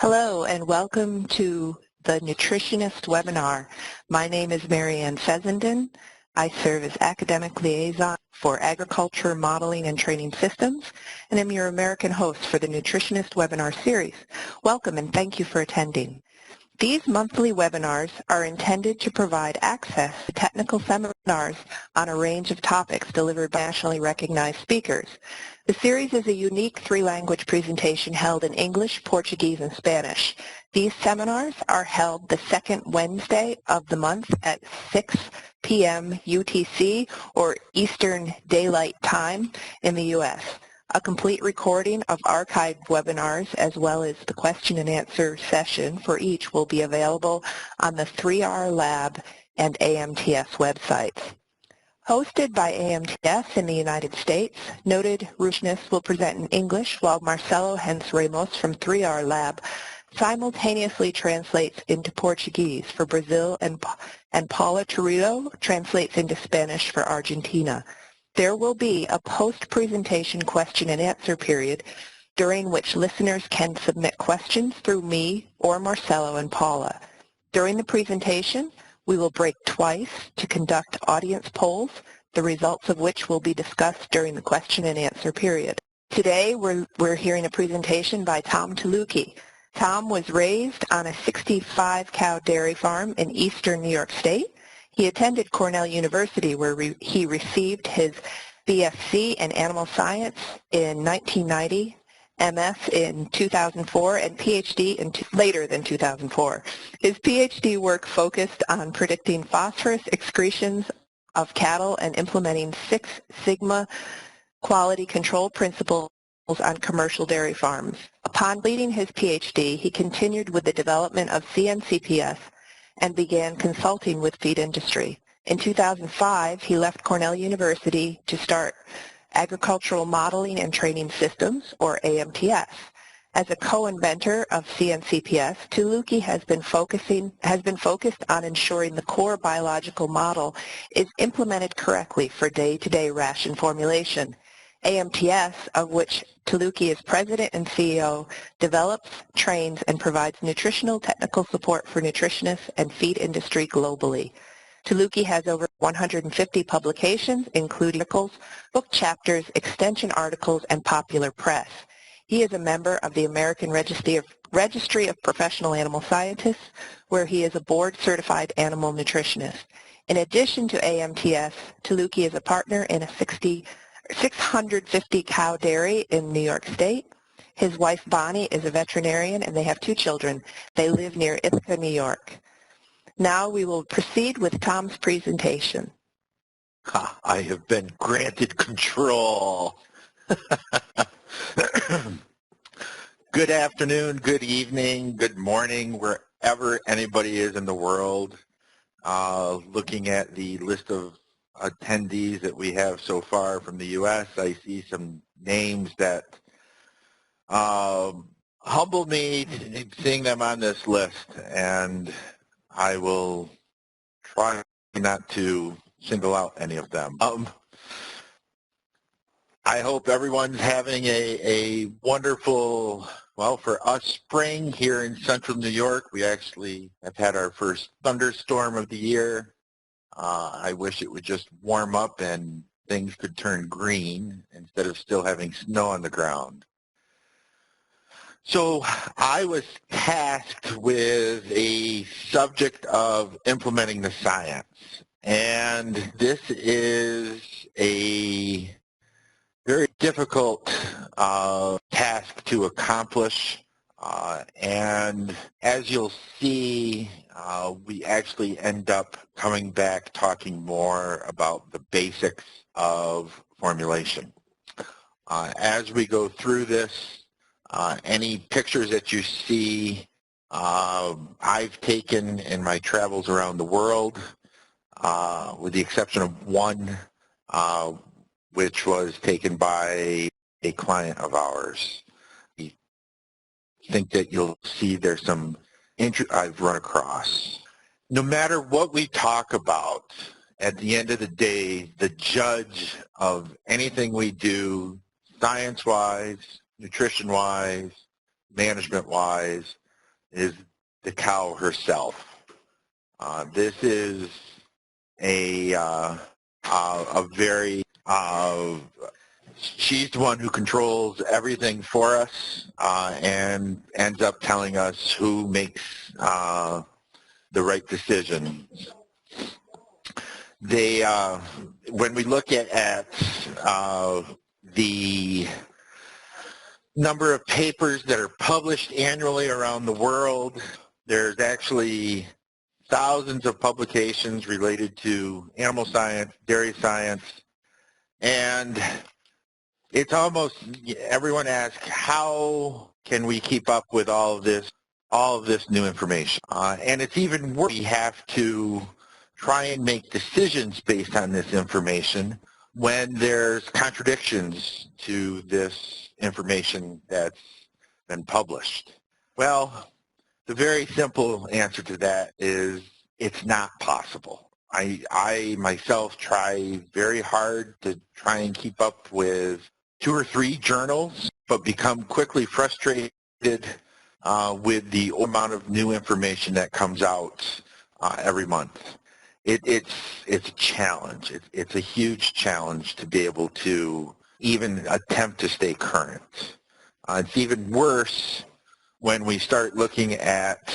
Hello and welcome to the Nutritionist webinar. My name is Marianne Fessenden. I serve as Academic Liaison for Agriculture Modeling and Training Systems, and I'm your American host for the Nutritionist webinar series. Welcome and thank you for attending. These monthly webinars are intended to provide access to technical seminars on a range of topics delivered by nationally recognized speakers. The series is a unique three-language presentation held in English, Portuguese, and Spanish. These seminars are held the second Wednesday of the month at 6 p.m. UTC or Eastern Daylight Time in the U.S. A complete recording of archived webinars as well as the question and answer session for each will be available on the 3R Lab and AMTS websites. Hosted by AMTS in the United States, noted nutritionists will present in English while Marcelo Hens Ramos from 3R Lab simultaneously translates into Portuguese for Brazil and Paula Torrido translates into Spanish for Argentina. There will be a post-presentation question and answer period during which listeners can submit questions through me or Marcelo and Paula. During the presentation, we will break twice to conduct audience polls, the results of which will be discussed during the question and answer period. Today, we're hearing a presentation by Tom Tylutki. Tom was raised on a 65-cow dairy farm in eastern New York State. He attended Cornell University where he received his BSc in Animal Science in 1990, MS in 2004, and PhD later than 2004. His PhD work focused on predicting phosphorus excretions of cattle and implementing Six Sigma quality control principles on commercial dairy farms. Upon leading his PhD, he continued with the development of CNCPS and began consulting with feed industry. In 2005, he left Cornell University to start Agricultural Modeling and Training Systems, or AMTS. As a co-inventor of CNCPS, Tylutki has been focused on ensuring the core biological model is implemented correctly for day-to-day ration formulation. AMTS, of which Tylutki is president and CEO, develops, trains, and provides nutritional technical support for nutritionists and feed industry globally. Tylutki has over 150 publications, including articles, book chapters, extension articles, and popular press. He is a member of the American Registry of Professional Animal Scientists, where he is a board-certified animal nutritionist. In addition to AMTS, Tylutki is a partner in a 650-cow dairy in New York State. His wife, Bonnie, is a veterinarian, and they have 2 children. They live near Ithaca, New York. Now we will proceed with Tom's presentation. I have been granted control. Good afternoon, good evening, good morning, wherever anybody is in the world. Looking at the list of attendees that we have so far from the U.S., I see some names that humble me seeing them on this list, and I will try not to single out any of them. I hope everyone's having a wonderful, well, for us, spring here in central New York. We actually have had our first thunderstorm of the year. I wish it would just warm up and things could turn green instead of still having snow on the ground. So I was tasked with a subject of implementing the science, and this is a very difficult task to accomplish, and as you'll see, we actually end up coming back talking more about the basics of formulation. As we go through this, any pictures that you see, I've taken in my travels around the world, with the exception of one, which was taken by a client of ours. I think that you'll see there's some I've run across. No matter what we talk about, at the end of the day, the judge of anything we do, science-wise, nutrition-wise, management-wise, is the cow herself. This is a very, she's the one who controls everything for us and ends up telling us who makes the right decisions. When we look at the number of papers that are published annually around the world, there's actually thousands of publications related to animal science, dairy science, and it's almost, everyone asks, how can we keep up with all of this new information? And it's even worse, we have to try and make decisions based on this information when there's contradictions to this information that's been published. Well, the very simple answer to that is it's not possible. I myself try very hard to try and keep up with 2 or 3 journals, but become quickly frustrated with the amount of new information that comes out every month. It's a challenge. It's a huge challenge to be able to even attempt to stay current. It's even worse when we start looking at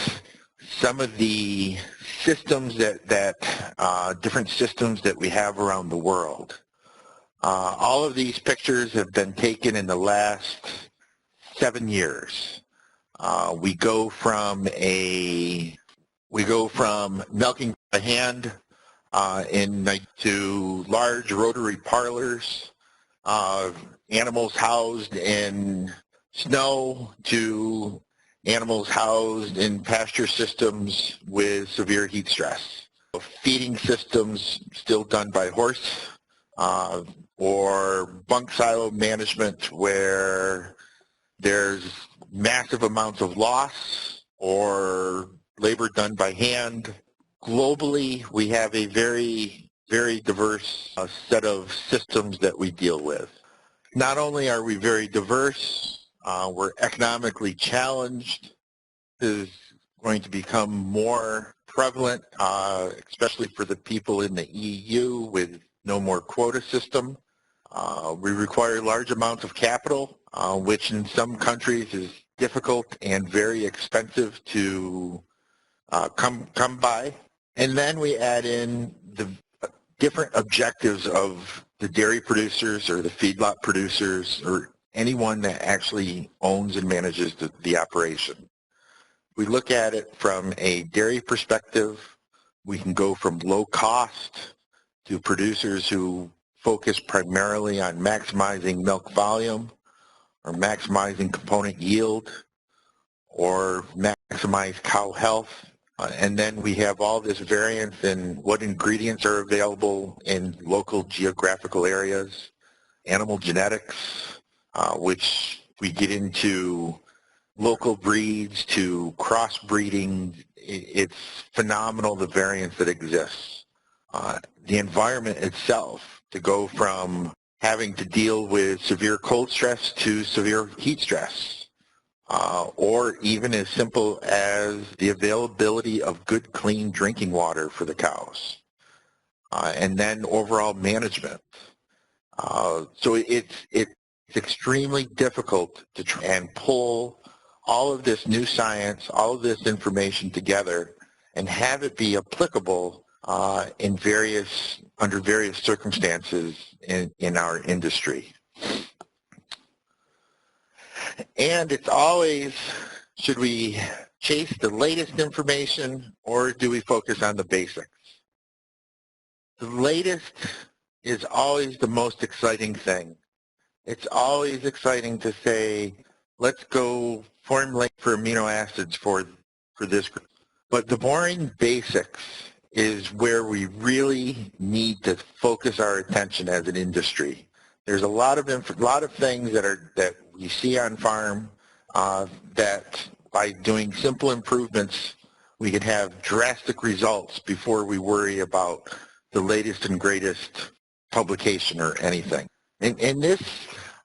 some of the systems different systems that we have around the world. All of these pictures have been taken in the last 7 years. We go from milking by hand to large rotary parlors, animals housed in snow, to animals housed in pasture systems with severe heat stress. Feeding systems still done by horse, or bunk silo management where there's massive amounts of loss, or labor done by hand. Globally, we have a very, very diverse set of systems that we deal with. Not only are we very diverse, we're economically challenged. This is going to become more prevalent, especially for the people in the EU with no more quota system. We require large amounts of capital, which in some countries is difficult and very expensive to come by. And then we add in the different objectives of the dairy producers or the feedlot producers or anyone that actually owns and manages the operation. We look at it from a dairy perspective. We can go from low cost to producers who focus primarily on maximizing milk volume or maximizing component yield or maximize cow health. And then we have all this variance in what ingredients are available in local geographical areas, animal genetics, which we get into local breeds to crossbreeding. It's phenomenal the variance that exists. The environment itself, to go from having to deal with severe cold stress to severe heat stress, or even as simple as the availability of good, clean drinking water for the cows, and then overall management. So it's extremely difficult to try and pull all of this new science, all of this information together and have it be applicable under various circumstances in our industry. And it's always, should we chase the latest information or do we focus on the basics? The latest is always the most exciting thing. It's always exciting to say, let's go formulate for amino acids for this group. But the boring basics is where we really need to focus our attention as an industry. There's a lot of things that we see on farm that by doing simple improvements we can have drastic results before we worry about the latest and greatest publication or anything. And this,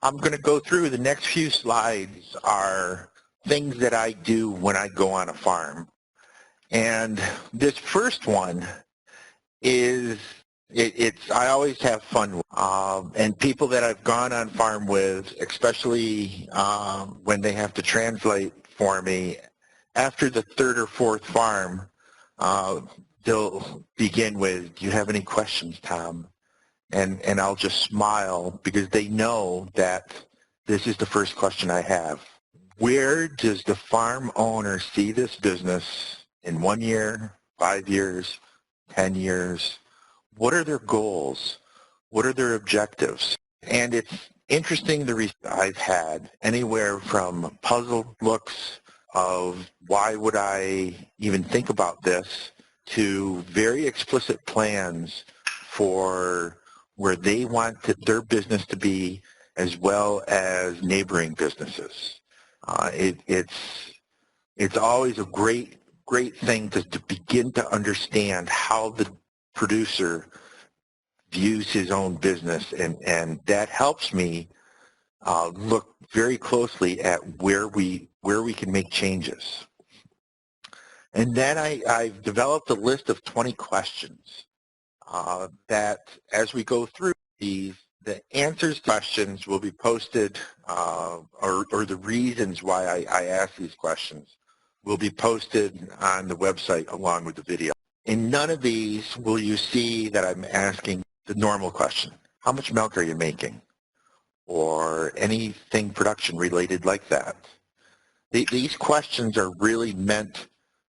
I'm going to go through, the next few slides are things that I do when I go on a farm. And this first one is, I always have fun with. And people that I've gone on farm with, especially when they have to translate for me, after the third or fourth farm, they'll begin with, "Do you have any questions, Tom?" And I'll just smile because they know that this is the first question I have. Where does the farm owner see this business in 1 year, 5 years, 10 years? What are their goals? What are their objectives? And it's interesting the research I've had, anywhere from puzzled looks of why would I even think about this, to very explicit plans for where they want their business to be, as well as neighboring businesses. It's always a great thing to begin to understand how the producer views his own business, and that helps me look very closely at where we can make changes. And then I've developed a list of 20 questions that, as we go through these, the answers to questions will be posted, or the reasons why I ask these questions will be posted on the website along with the video. In none of these will you see that I'm asking the normal question: how much milk are you making? Or anything production related like that. These questions are really meant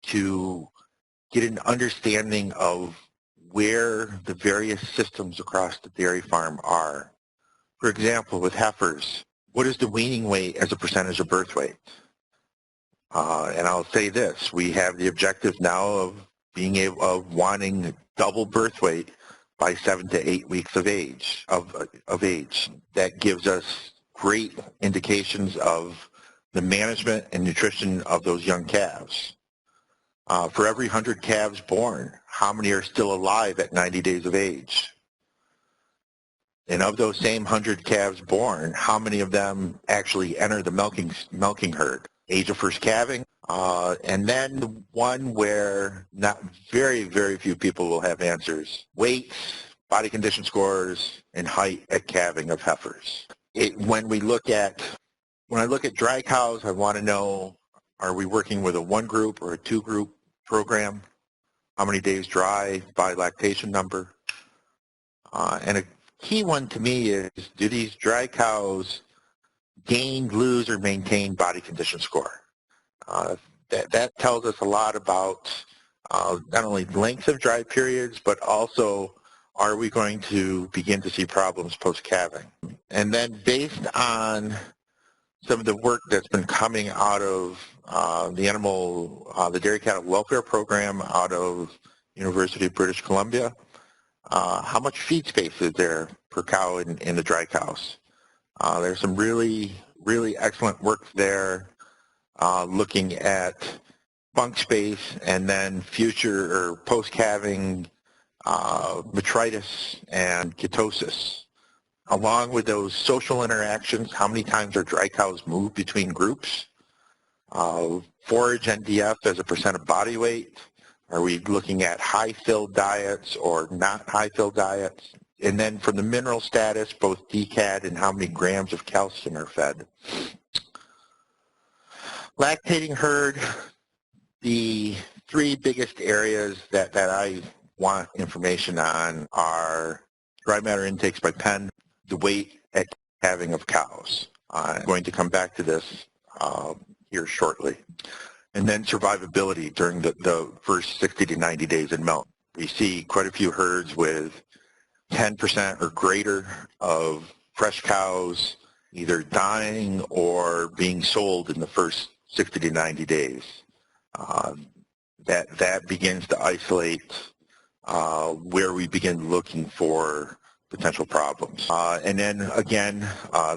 to get an understanding of where the various systems across the dairy farm are. For example, with heifers, what is the weaning weight as a percentage of birth weight? And I'll say this: we have the objective now of wanting double birth weight by 7 to 8 weeks of age. That gives us great indications of the management and nutrition of those young calves. For every 100 calves born, how many are still alive at 90 days of age? And of those same 100 calves born, how many of them actually enter the milking herd? Age of first calving, and then the one where not very few people will have answers: weights, body condition scores, and height at calving of heifers. When I look at dry cows, I want to know, are we working with a 1-group or a 2-group program? How many days dry by lactation number? And a key one to me is, do these dry cows gain, lose, or maintain body condition score? That tells us a lot about not only length of dry periods, but also, are we going to begin to see problems post-calving? And then based on some of the work that's been coming out of the Dairy Cattle Welfare Program out of University of British Columbia, how much feed space is there per cow in the dry cows? There's some really excellent work there, looking at bunk space and then future or post-calving metritis and ketosis. Along with those social interactions, how many times are dry cows moved between groups? Forage Ndf as a percent of body weight. Are we looking at high-filled diets or not high-filled diets? And then from the mineral status, both DCAD and how many grams of calcium are fed. Lactating herd, the 3 biggest areas that I want information on are dry matter intakes by pen, the weight at calving of cows. I'm going to come back to this here shortly. And then survivability during the first 60 to 90 days in milk. We see quite a few herds with 10% or greater of fresh cows either dying or being sold in the first 60 to 90 days. That begins to isolate where we begin looking for potential problems. And then again,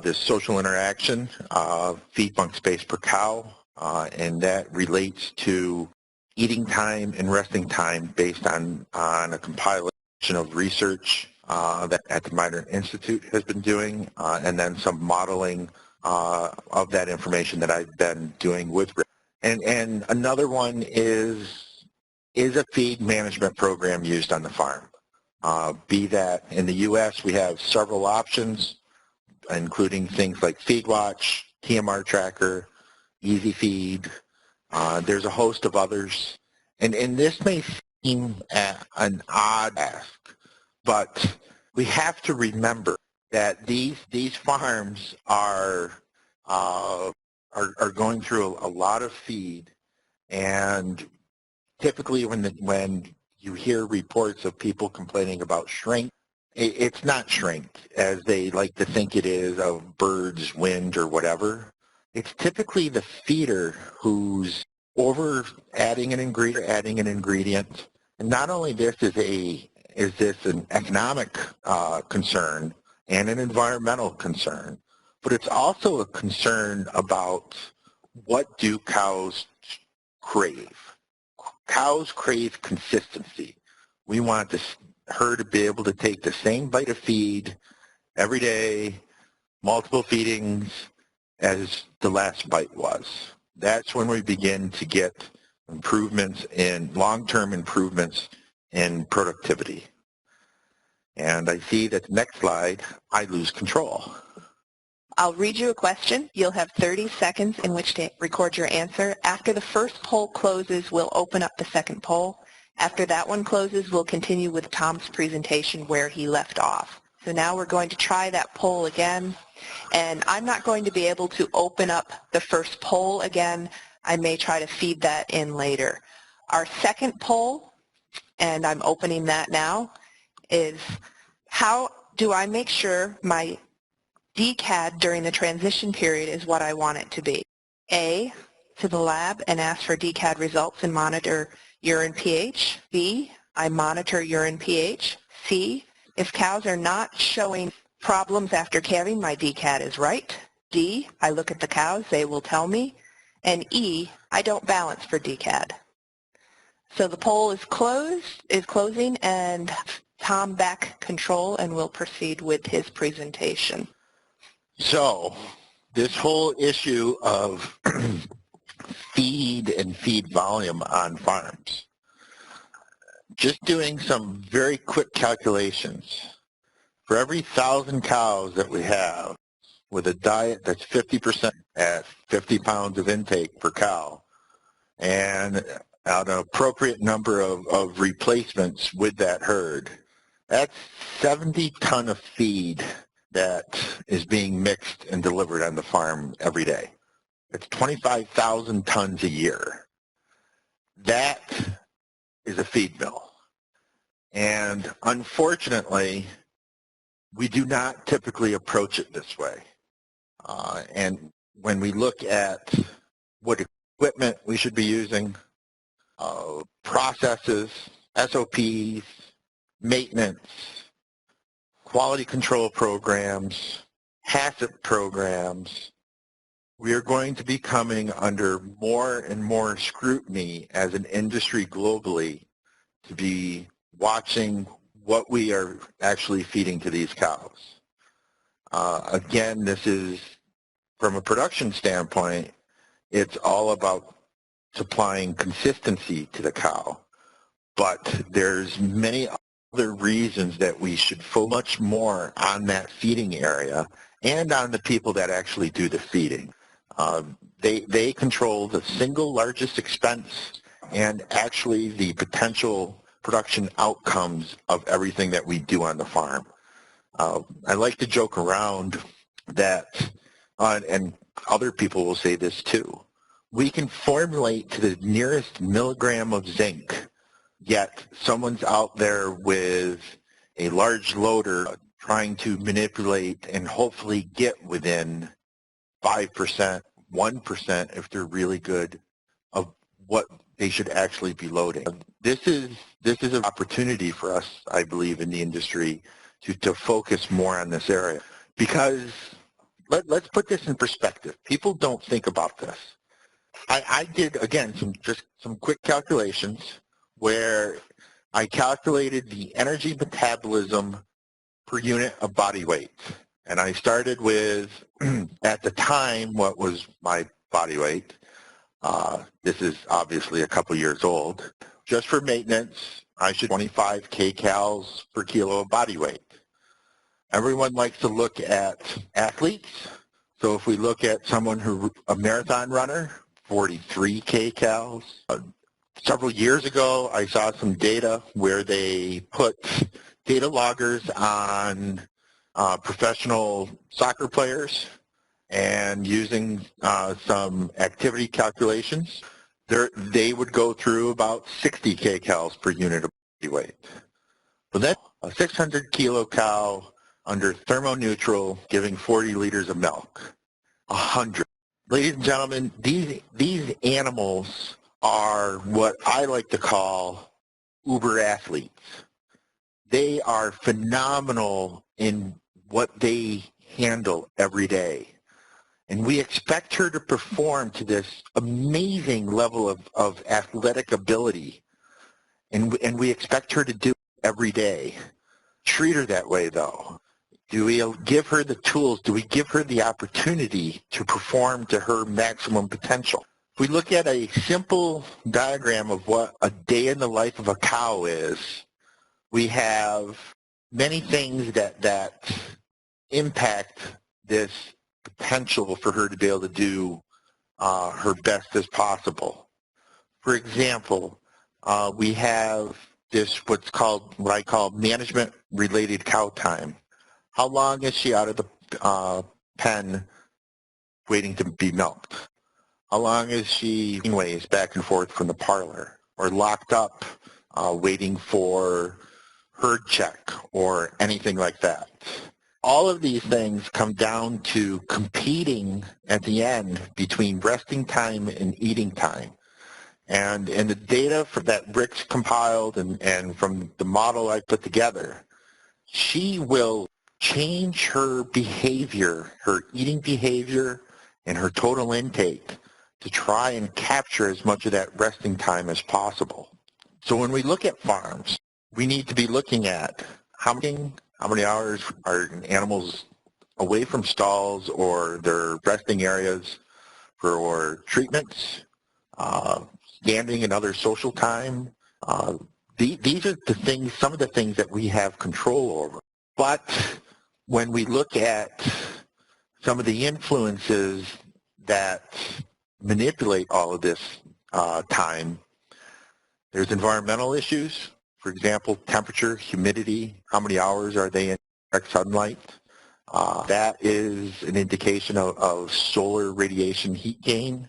this social interaction, feed bunk space per cow, and that relates to eating time and resting time based on a compilation of research that at the Minor Institute has been doing, and then some modeling of that information that I've been doing with. And another one is a feed management program used on the farm. Be that in the U.S. we have several options, including things like FeedWatch, TMR Tracker, Easy Feed. There's a host of others. And this may seem an odd ask, but we have to remember that these farms are going through a lot of feed, and typically when you hear reports of people complaining about shrink, it's not shrink as they like to think it is, of birds, wind, or whatever. It's typically the feeder who's over adding an ingredient. And not only is this an economic concern and an environmental concern, but it's also a concern about what do cows crave. Cows crave consistency. We want her to be able to take the same bite of feed every day, multiple feedings, as the last bite was. That's when we begin to get improvements in long-term improvements in productivity. And I see that the next slide, I lose control. I'll read you a question. You'll have 30 seconds in which to record your answer. After the first poll closes, we'll open up the second poll. After that one closes, we'll continue with Tom's presentation where he left off. So now we're going to try that poll again. And I'm not going to be able to open up the first poll again. I may try to feed that in later. Our second poll, and I'm opening that now, is how do I make sure my DCAD during the transition period is what I want it to be? A, to the lab and ask for DCAD results and monitor urine pH. B, I monitor urine pH. C, if cows are not showing problems after calving, my DCAD is right. D, I look at the cows, they will tell me. And E, I don't balance for DCAD. So the poll is closing, and Tom back control, and we'll proceed with his presentation. So this whole issue of feed and feed volume on farms, just doing some very quick calculations. For every 1,000 cows that we have with a diet that's 50% at 50 pounds of intake per cow, and an appropriate number of replacements with that herd, that's 70 ton of feed that is being mixed and delivered on the farm every day. It's 25,000 tons a year. That is a feed mill. And unfortunately, we do not typically approach it this way. And when we look at what equipment we should be using, processes, SOPs, maintenance, quality control programs, HACCP programs, we are going to be coming under more and more scrutiny as an industry globally to be watching what we are actually feeding to these cows. Again, this is, from a production standpoint, it's all about supplying consistency to the cow. But there's many other reasons that we should focus much more on that feeding area and on the people that actually do the feeding. They control the single largest expense and actually the potential production outcomes of everything that we do on the farm. I like to joke around that, and other people will say this too, we can formulate to the nearest milligram of zinc, yet someone's out there with a large loader trying to manipulate and hopefully get within 5%, 1% if they're really good, of what they should actually be loading. This is an opportunity for us, I believe, in the industry to focus more on this area, because let's put this in perspective. People don't think about this. I did, again, some quick calculations where I calculated the energy metabolism per unit of body weight. And I started with, at the time, what was my body weight. This is obviously a couple years old. Just for maintenance, I should 25 kcals per kilo of body weight. Everyone likes to look at athletes. So if we look at someone who, a marathon runner, 43 kcals. Several years ago, I saw some data where they put data loggers on professional soccer players, and using some activity calculations, they would go through about 60 kcals per unit of body weight. So that's a 600 kilo cow under thermoneutral giving 40 liters of milk. 100. Ladies and gentlemen, these animals are what I like to call uber athletes. They are phenomenal in what they handle every day. And we expect her to perform to this amazing level of athletic ability. And we expect her to do it every day. Treat her that way, though. Do we give her the tools? Do we give her the opportunity to perform to her maximum potential? If we look at a simple diagram of what a day in the life of a cow is, we have many things that impact this potential for her to be able to do her best as possible. For example, we have what I call management-related cow time. How long is she out of the pen waiting to be milked? How long is she ways back and forth from the parlor, or locked up waiting for herd check or anything like that? All of these things come down to competing at the end between resting time and eating time. And the data that Rick's compiled and from the model I put together, she will change her behavior, her eating behavior, and her total intake to try and capture as much of that resting time as possible. So when we look at farms, we need to be looking at how many hours are animals away from stalls or their resting areas for treatments, standing and other social time. These are the things, some of the things that we have control over. But when we look at some of the influences that manipulate all of this time, there's environmental issues. For example, temperature, humidity, how many hours are they in direct sunlight? That is an indication of solar radiation heat gain,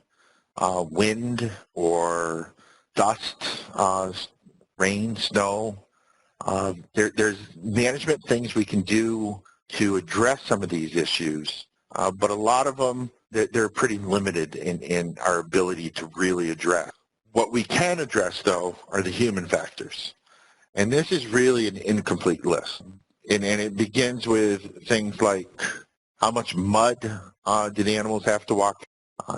wind or dust, rain, snow. There's management things we can do to address some of these issues, but a lot of them, they're pretty limited in our ability to really address. What we can address, though, are the human factors. And this is really an incomplete list. And it begins with things like how much mud do the animals have to walk?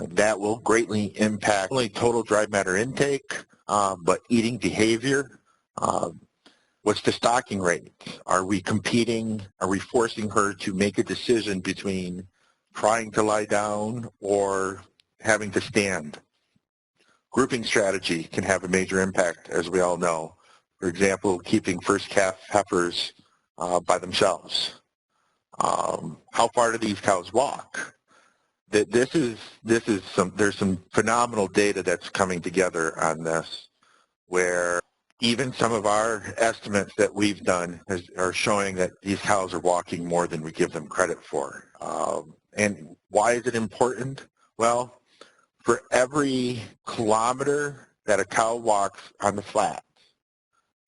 That will greatly impact not only total dry matter intake, but eating behavior. What's the stocking rate? Are we competing? Are we forcing her to make a decision between trying to lie down or having to stand? Grouping strategy can have a major impact, as we all know. For example, keeping first calf heifers by themselves. How far do these cows walk? There's some phenomenal data that's coming together on this, where even some of our estimates that we've done are showing that these cows are walking more than we give them credit for. And why is it important? Well, for every kilometer that a cow walks on the flat,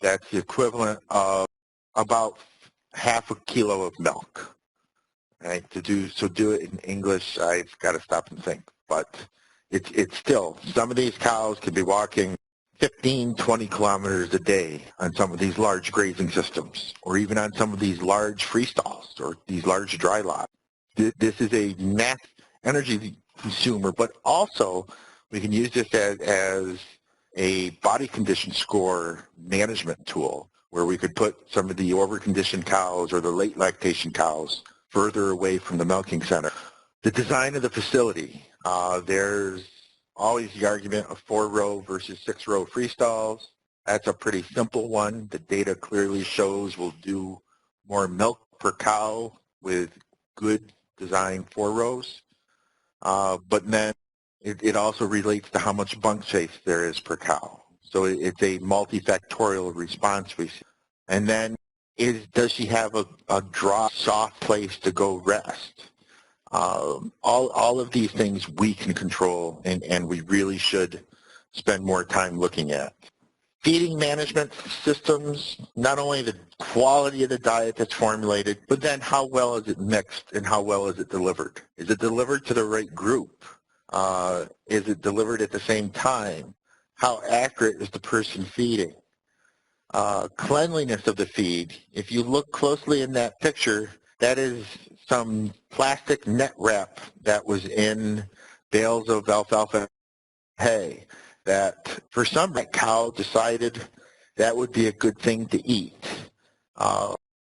that's the equivalent of about half a kilo of milk. Right? Do it in English, I've got to stop and think. But it's still, some of these cows could be walking 15, 20 kilometers a day on some of these large grazing systems, or even on some of these large free stalls or these large dry lots. This is a mass energy consumer, but also we can use this as a body condition score management tool, where we could put some of the over-conditioned cows or the late lactation cows further away from the milking center. The design of the facility. There's always the argument of 4-row versus 6-row freestalls. That's a pretty simple one. The data clearly shows we'll do more milk per cow with good design 4 rows. But then it also relates to how much bunk space there is per cow. So it's a multifactorial response we see. And then does she have a dry, soft place to go rest? All of these things we can control, and we really should spend more time looking at. Feeding management systems, not only the quality of the diet that's formulated, but then how well is it mixed and how well is it delivered? Is it delivered to the right group? Is it delivered at the same time? How accurate is the person feeding? Cleanliness of the feed. If you look closely in that picture, that is some plastic net wrap that was in bales of alfalfa hay that for some that cow decided that would be a good thing to eat.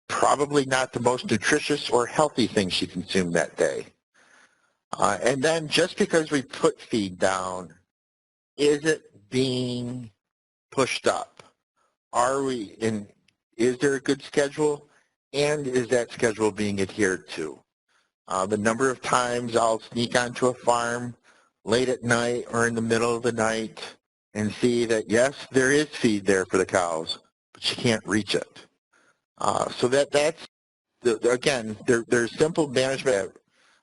Probably not the most nutritious or healthy thing she consumed that day. And then just because we put feed down, is it being pushed up? Is there a good schedule? And is that schedule being adhered to? The number of times I'll sneak onto a farm late at night or in the middle of the night and see that, yes, there is feed there for the cows, but you can't reach it. So that's, again, there's simple management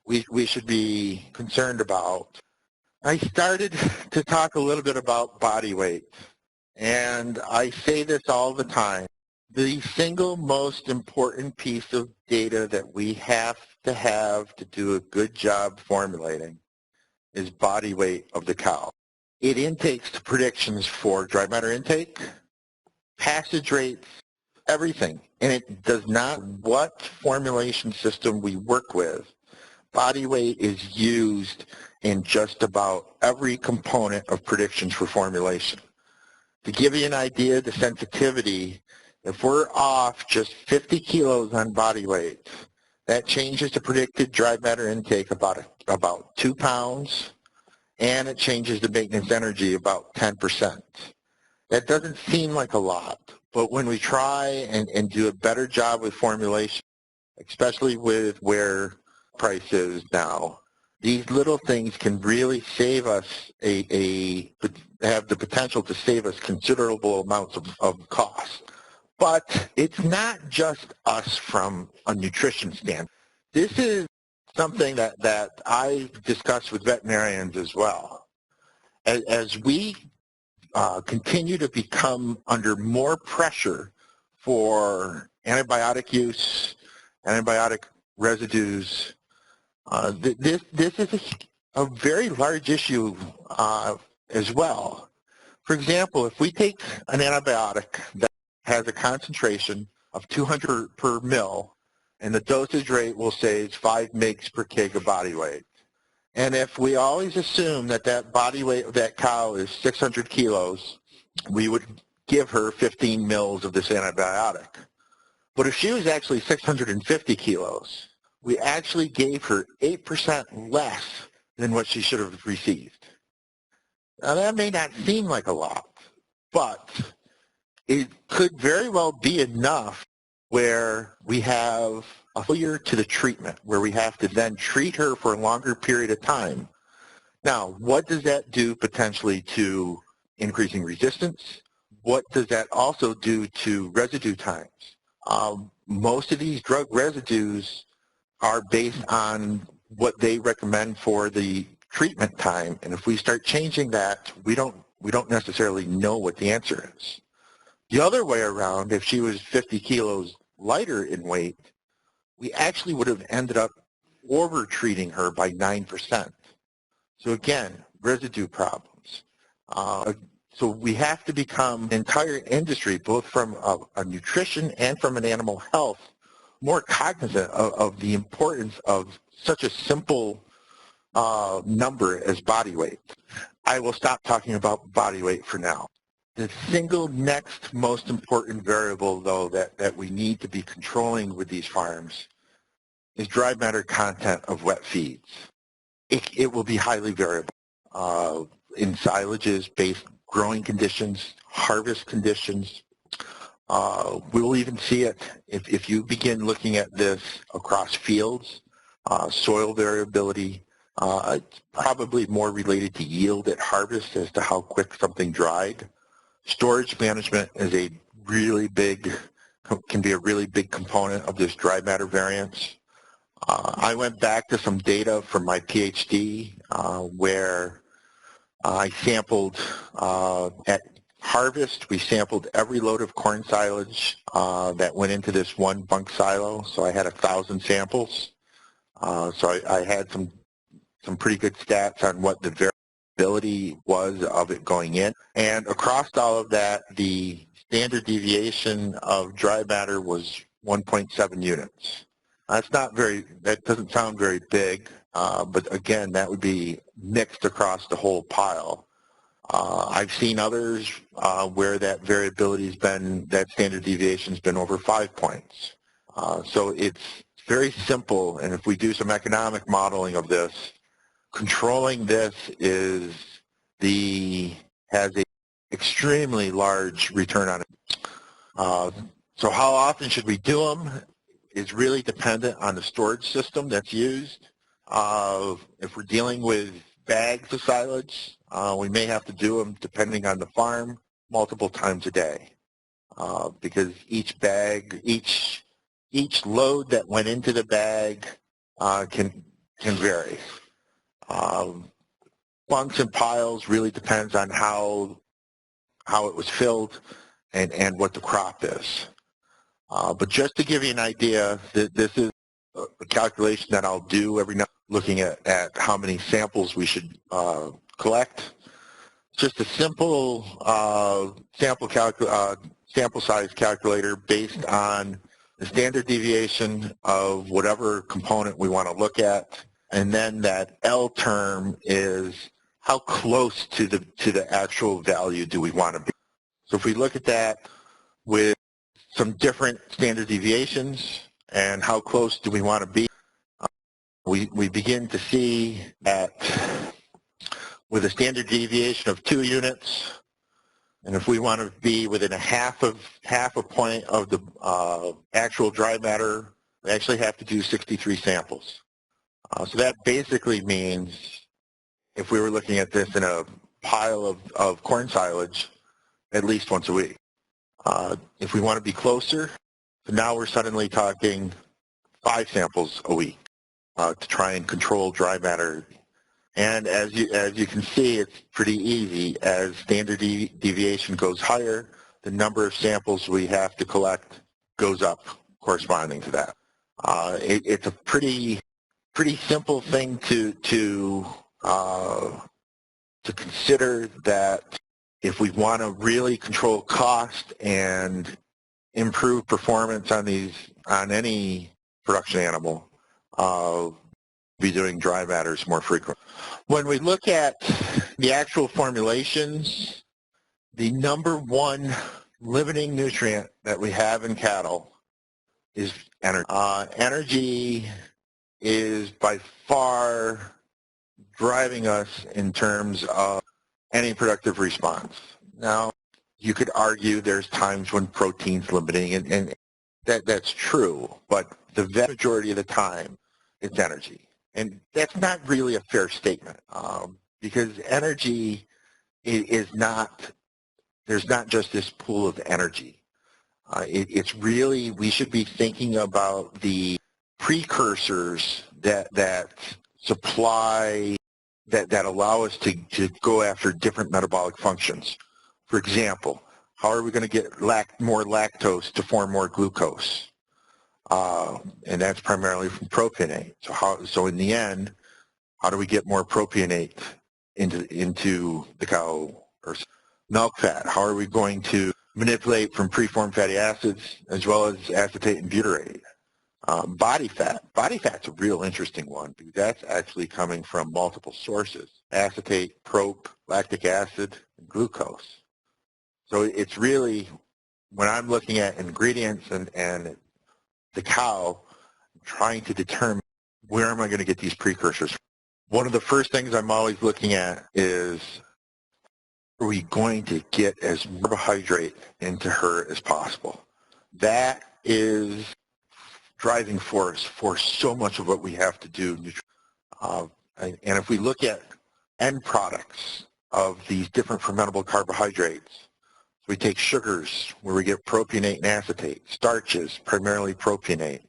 that we should be concerned about. I started to talk a little bit about body weight, and I say this all the time. The single most important piece of data that we have to do a good job formulating is body weight of the cow. It intakes the predictions for dry matter intake, passage rates, everything. And it does not, what formulation system we work with, body weight is used in just about every component of predictions for formulation. To give you an idea of the sensitivity, if we're off just 50 kilos on body weight, that changes the predicted dry matter intake about 2 pounds, and it changes the maintenance energy about 10%. That doesn't seem like a lot, but when we try and do a better job with formulation, especially with where price is now, these little things can really save us have the potential to save us considerable amounts of cost. But it's not just us from a nutrition standpoint. This is something that I've discussed with veterinarians as well. As we continue to become under more pressure for antibiotic use, antibiotic residues, this is a very large issue as well. For example, if we take an antibiotic that has a concentration of 200 per mil, and the dosage rate will say is 5 mg per kg of body weight. And if we always assume that body weight of that cow is 600 kilos, we would give her 15 mils of this antibiotic. But if she was actually 650 kilos, we actually gave her 8% less than what she should have received. Now that may not seem like a lot, but it could very well be enough where we have a failure to the treatment, where we have to then treat her for a longer period of time. Now, what does that do potentially to increasing resistance? What does that also do to residue times? Most of these drug residues are based on what they recommend for the treatment time, and if we start changing that, we don't necessarily know what the answer is. The other way around, if she was 50 kilos lighter in weight, we actually would have ended up over-treating her by 9%. So again, residue problems. So we have to become, the entire industry, both from a nutrition and from an animal health, more cognizant of the importance of such a simple number as body weight. I will stop talking about body weight for now. The single next most important variable, though, that we need to be controlling with these farms is dry matter content of wet feeds. It will be highly variable in silages based growing conditions, harvest conditions. We will even see it if you begin looking at this across fields, soil variability. It's probably more related to yield at harvest as to how quick something dried. Storage management is can be a really big component of this dry matter variance. I went back to some data from my PhD where I sampled at harvest. We sampled every load of corn silage that went into this one bunk silo. So I had 1,000 samples. So I had some pretty good stats on what the variability was of it going in. And across all of that, the standard deviation of dry matter was 1.7 units. That doesn't sound very big, but again, that would be mixed across the whole pile. I've seen others where that variability that standard deviation has been over 5 points. So it's very simple, and if we do some economic modeling of this, controlling this has an extremely large return on it. So how often should we do them is really dependent on the storage system that's used. If we're dealing with bags of silage, we may have to do them, depending on the farm, multiple times a day, because each load that went into the bag can vary. Bunks and piles really depends on how it was filled and what the crop is. But just to give you an idea, this is a calculation that I'll do every night, looking at how many samples we should collect. Just a simple sample size calculator based on the standard deviation of whatever component we want to look at, and then that L term is how close to the actual value do we want to be. So if we look at that with some different standard deviations and how close do we want to be, we begin to see that with a standard deviation of 2 units, and if we want to be within half a point of the actual dry matter, we actually have to do 63 samples. So that basically means if we were looking at this in a pile of corn silage, at least once a week. If we want to be closer, now we're suddenly talking 5 samples a week to try and control dry matter. And as you can see, it's pretty easy. As standard deviation goes higher, the number of samples we have to collect goes up corresponding to that. It's a pretty simple thing to consider, that if we want to really control cost and improve performance on any production animal, be doing dry matters more frequent. When we look at the actual formulations, the number one limiting nutrient that we have in cattle is energy. Energy is by far driving us in terms of any productive response. Now, you could argue there's times when protein's limiting, and that's true, but the vast majority of the time, it's energy. And that's not really a fair statement, because energy is not, there's not just this pool of energy. It's really, we should be thinking about the precursors that supply, that allow us to go after different metabolic functions. For example, how are we going to get more lactose to form more glucose? And that's primarily from propionate. So in the end, how do we get more propionate into the cow or milk fat? How are we going to manipulate from preformed fatty acids as well as acetate and butyrate? Body fat. Body fat's a real interesting one, because that's actually coming from multiple sources: acetate, prop, lactic acid, and glucose. So it's really, when I'm looking at ingredients and the cow, trying to determine where am I going to get these precursors. One of the first things I'm always looking at is, are we going to get as much carbohydrate into her as possible? That is driving force for so much of what we have to do. And if we look at end products of these different fermentable carbohydrates, we take sugars where we get propionate and acetate, starches, primarily propionate.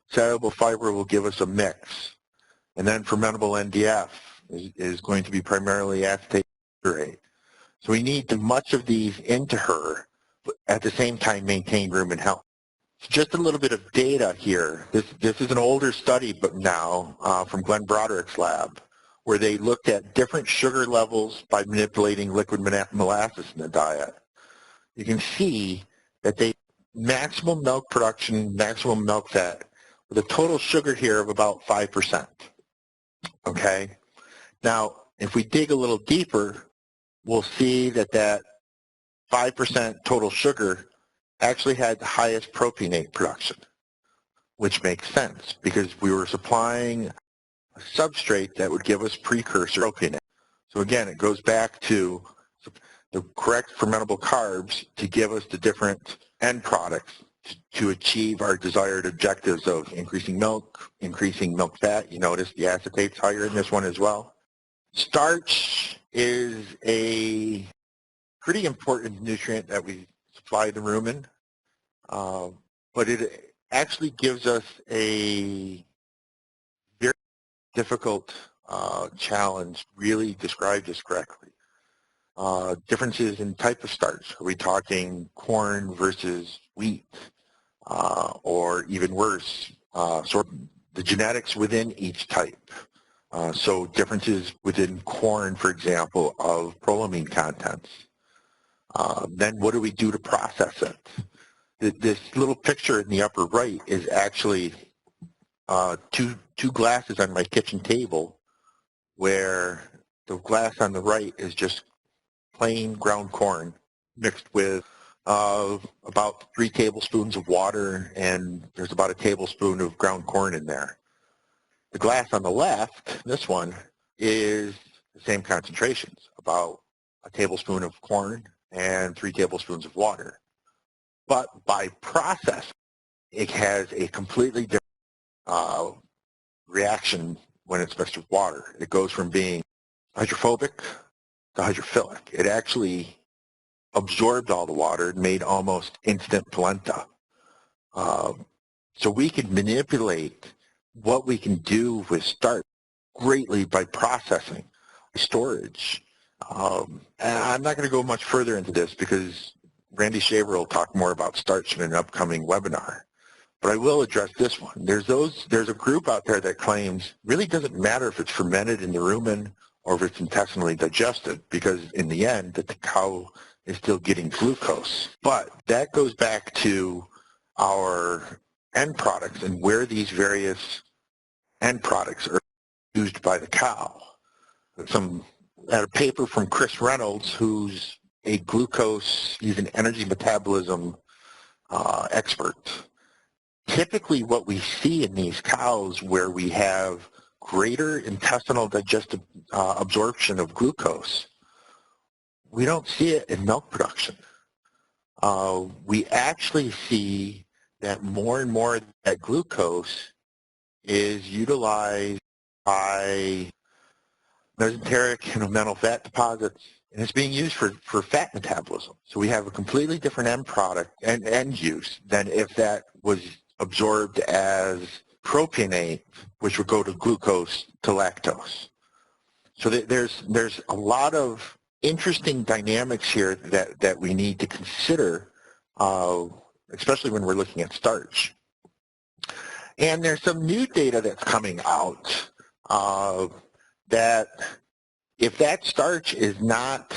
Soluble fiber will give us a mix. And then fermentable NDF is going to be primarily acetate rate. So we need much of these into her, but at the same time maintain room and health. So just a little bit of data here. This is an older study, but now from Glenn Broderick's lab, where they looked at different sugar levels by manipulating liquid molasses in the diet. You can see that they maximum milk production, maximum milk fat, with a total sugar here of about 5%. Okay? Now, if we dig a little deeper, we'll see that that 5% total sugar actually had the highest propionate production, which makes sense because we were supplying a substrate that would give us precursor propionate. So again, it goes back to the correct fermentable carbs to give us the different end products to achieve our desired objectives of increasing milk fat. You notice the acetate's higher in this one as well. Starch is a pretty important nutrient that we supply the rumen, but it actually gives us a very difficult challenge, really describe this correctly. Differences in type of starch. Are we talking corn versus wheat? Or even worse, sort of the genetics within each type. So differences within corn, for example, of prolamine contents. Then what do we do to process it? This little picture in the upper right is actually two glasses on my kitchen table, where the glass on the right is just plain ground corn mixed with about 3 tablespoons of water, and there's about a tablespoon of ground corn in there. The glass on the left, this one, is the same concentrations, about a tablespoon of corn and 3 tablespoons of water. But by process, it has a completely different reaction when it's mixed with water. It goes from being hydrophobic to hydrophilic. It actually absorbed all the water and made almost instant polenta. So we can manipulate what we can do with starch greatly by processing, storage. And I'm not going to go much further into this because Randy Shaver will talk more about starch in an upcoming webinar. But I will address this one. There's a group out there that claims really doesn't matter if it's fermented in the rumen or if it's intestinally digested, because in the end, the cow is still getting glucose. But that goes back to our end products and where these various end products are used by the cow. A paper from Chris Reynolds, who's a glucose, he's an energy metabolism expert. Typically what we see in these cows where we have greater intestinal digestive absorption of glucose, we don't see it in milk production. We actually see that more and more of that glucose is utilized by mesenteric and omental fat deposits, and it's being used for fat metabolism. So we have a completely different end product and end use than if that was absorbed as propionate, which would go to glucose to lactose. So there's a lot of interesting dynamics here that we need to consider, especially when we're looking at starch. And there's some new data that's coming out that if that starch is not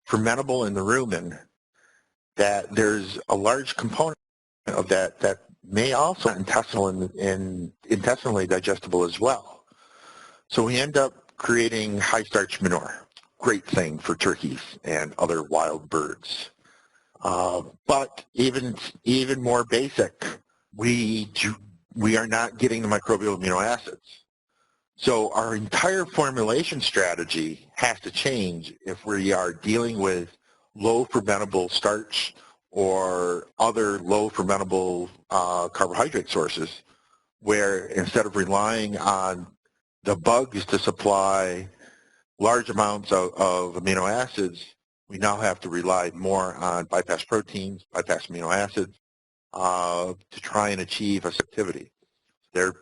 fermentable in the rumen, that there's a large component of that may also be intestinally digestible as well. So we end up creating high starch manure. Great thing for turkeys and other wild birds. But even more basic, we we are not getting the microbial amino acids. So our entire formulation strategy has to change if we are dealing with low fermentable starch or other low fermentable carbohydrate sources, where instead of relying on the bugs to supply large amounts of amino acids, we now have to rely more on bypass proteins, bypass amino acids to try and achieve activity. There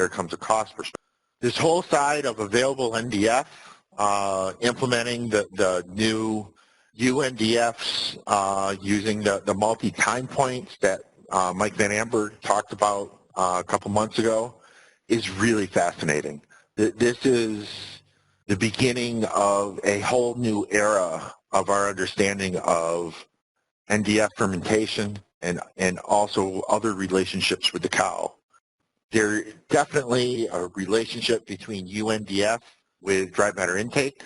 comes a cost perspective. This whole side of available NDF, implementing the new UNDFs using the multi-time points that Mike Van Amber talked about a couple months ago is really fascinating. This is the beginning of a whole new era of our understanding of NDF fermentation and also other relationships with the cow. There's definitely a relationship between UNDF with dry matter intake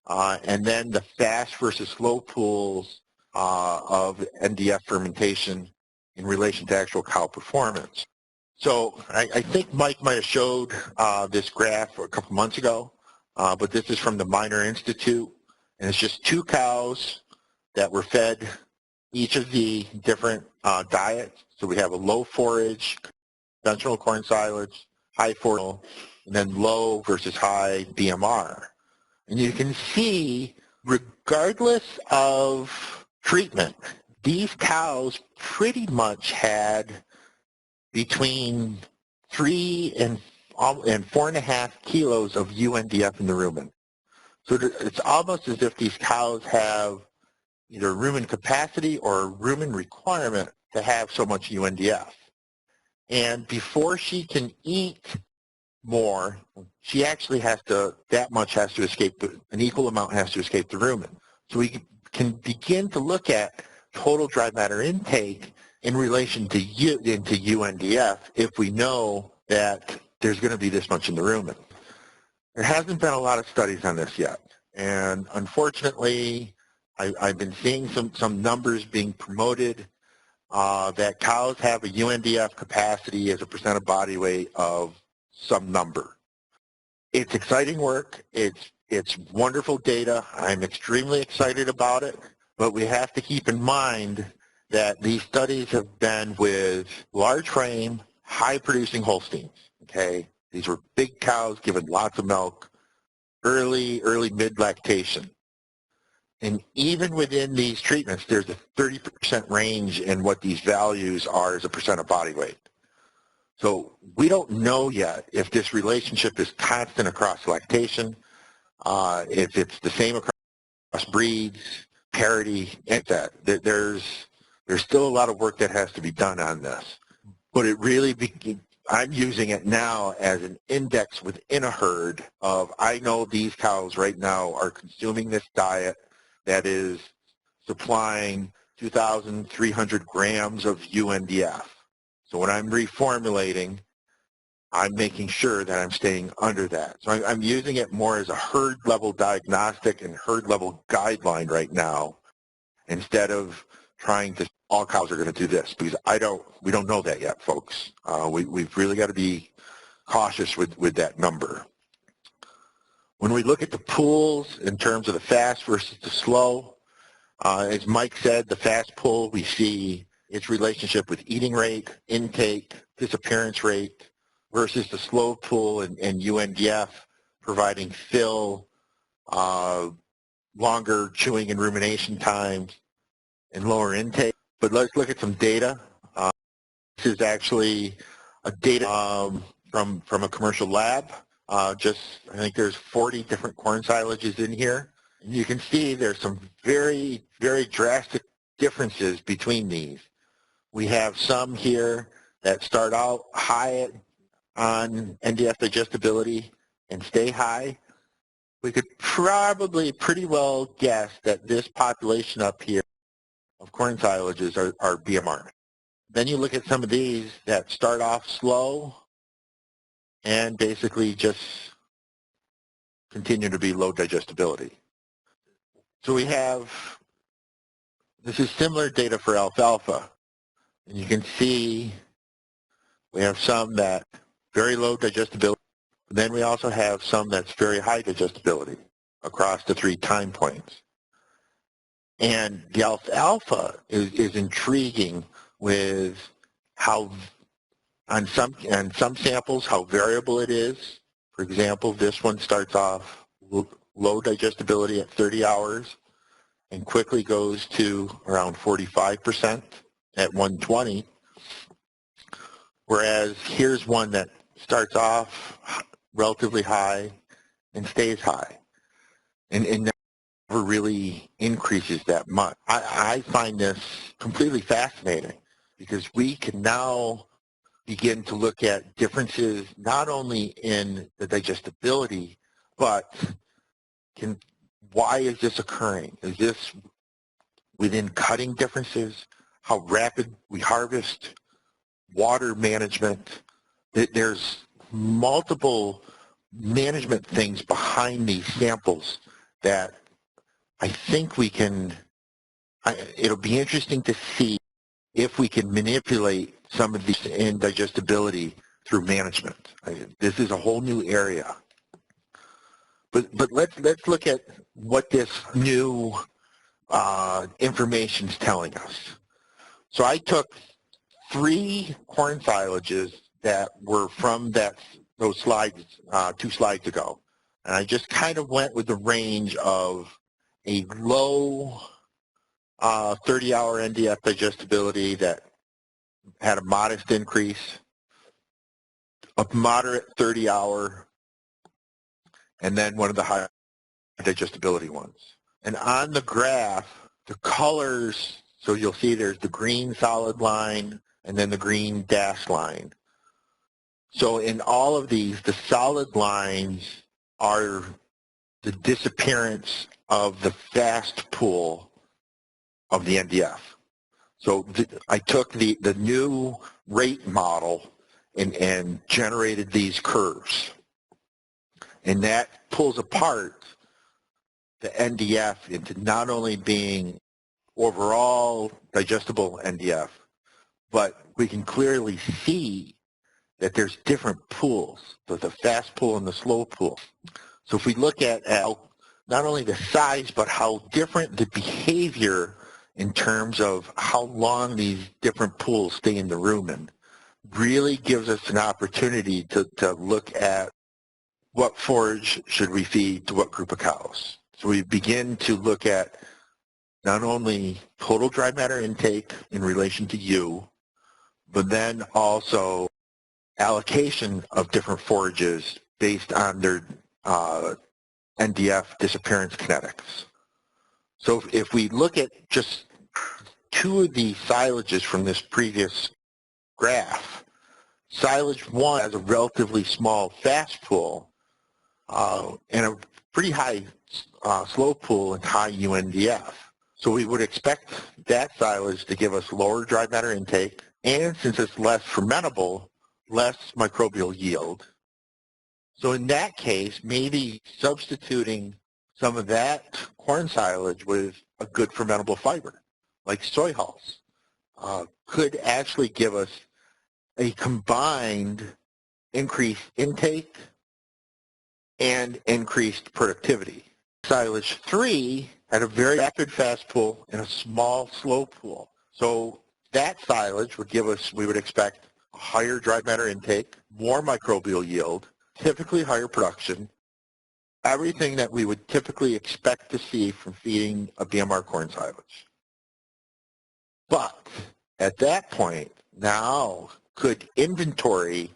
and then the fast versus slow pools of NDF fermentation in relation to actual cow performance. So I think Mike might have showed this graph a couple months ago, but this is from the Minor Institute, and it's just 2 cows that were fed each of the different diets. So we have a low forage, conventional corn silage, high forage, and then low versus high BMR. And you can see, regardless of treatment, these cows pretty much had between 3 and 4.5 kilos of UNDF in the rumen. So it's almost as if these cows have either rumen capacity or rumen requirement to have so much UNDF. And before she can eat more, she actually has to, that much has to escape, an equal amount has to escape the rumen. So we can begin to look at total dry matter intake in relation to into UNDF if we know that there's going to be this much in the rumen. There hasn't been a lot of studies on this yet, and unfortunately I've been seeing some numbers being promoted that cows have a UNDF capacity as a percent of body weight of some number. It's exciting work. It's wonderful data. I'm extremely excited about it, but we have to keep in mind that these studies have been with large frame, high producing Holsteins, okay? These were big cows given lots of milk, early mid lactation. And even within these treatments, there's a 30% range in what these values are as a percent of body weight. So we don't know yet if this relationship is constant across lactation, if it's the same across breeds, parity, and that. There's still a lot of work that has to be done on this. But it really, I'm using it now as an index within a herd of, I know these cows right now are consuming this diet that is supplying 2,300 grams of UNDF. So when I'm reformulating, I'm making sure that I'm staying under that. So I'm using it more as a herd level diagnostic and herd level guideline right now, instead of trying to, all cows are going to do this, because we don't know that yet, folks. We've really got to be cautious with that number. When we look at the pools in terms of the fast versus the slow, as Mike said, the fast pool, we see its relationship with eating rate, intake, disappearance rate, versus the slow pool and UNDF providing fill, longer chewing and rumination times, and lower intake. But let's look at some data. This is actually a data from a commercial lab. I think there's 40 different corn silages in here. And you can see there's some very, very drastic differences between these. We have some here that start out high on Ndf digestibility and stay high. We could probably pretty well guess that this population up here of corn silages are BMR. Then you look at some of these that start off slow and basically just continue to be low digestibility. So we have, this is similar data for alfalfa. And you can see We have some that very low digestibility. Then we also have some that's very high digestibility across the 3 time points. And the alfalfa is intriguing with how, on some samples, how variable it is. For example, this one starts off low digestibility at 30 hours and quickly goes to around 45% at 120. Whereas here's one that starts off relatively high and stays high and never really increases that much. I find this completely fascinating because we can now begin to look at differences not only in the digestibility, but why is this occurring? Is this within cutting differences? How rapid we harvest? Water management? There's multiple management things behind these samples that I think we can, it'll be interesting to see if we can manipulate some of these in digestibility through management. This is a whole new area. But let's look at what this new information is telling us. So I took 3 corn silages that were from those slides 2 slides ago, and I just kind of went with the range of a low 30-hour Ndf digestibility that had a modest increase, a moderate 30-hour, and then one of the high digestibility ones. And on the graph, the colors, so you'll see there's the green solid line and then the green dashed line. So in all of these, the solid lines are the disappearance of the fast pool of the Ndf. So I took the new rate model and generated these curves. And that pulls apart the Ndf into not only being overall digestible Ndf, but we can clearly see that there's different pools, the fast pool and the slow pool. So if we look at not only the size, but how different the behavior in terms of how long these different pools stay in the rumen, really gives us an opportunity to look at what forage should we feed to what group of cows. So we begin to look at not only total dry matter intake in relation to U, but then also allocation of different forages based on their Ndf disappearance kinetics. So if we look at just 2 of the silages from this previous graph, silage 1 has a relatively small fast pool and a pretty high slow pool and high UNDF. So we would expect that silage to give us lower dry matter intake, and since it's less fermentable, less microbial yield. So in that case, maybe substituting some of that corn silage with a good fermentable fiber, like soy hulls, could actually give us a combined increased intake and increased productivity. Silage 3 had a very rapid fast pool and a small slow pool. So that silage would give us, we would expect, a higher dry matter intake, more microbial yield, typically higher production, everything that we would typically expect to see from feeding a BMR corn silage. But at that point, now could inventory,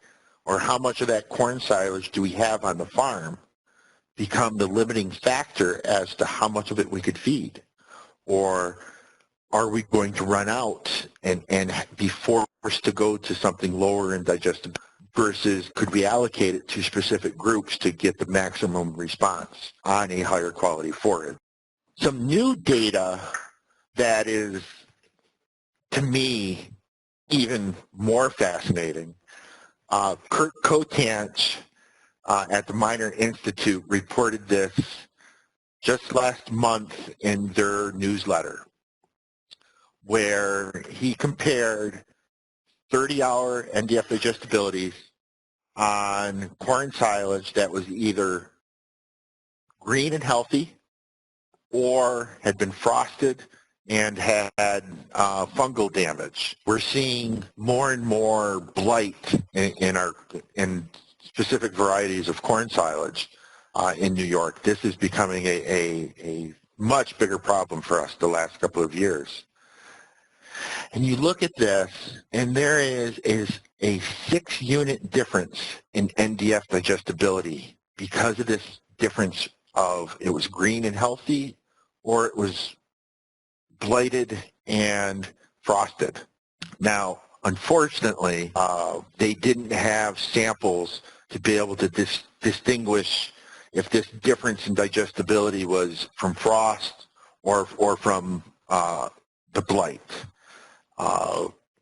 or how much of that corn silage do we have on the farm, become the limiting factor as to how much of it we could feed? Or are we going to run out and be forced to go to something lower in digestibility versus could we allocate it to specific groups to get the maximum response on a higher quality forage? Some new data that is, to me, even more fascinating. Kurt Kotanch at the Minor Institute reported this just last month in their newsletter, where he compared 30-hour Ndf digestibilities on corn silage that was either green and healthy or had been frosted and had fungal damage. We're seeing more and more blight in specific varieties of corn silage in New York. This is becoming a much bigger problem for us the last couple of years. And you look at this, and there is a 6-unit difference in Ndf digestibility because of this difference of it was green and healthy or it was blighted and frosted. Now, unfortunately, they didn't have samples to be able to distinguish if this difference in digestibility was from frost or from the blight.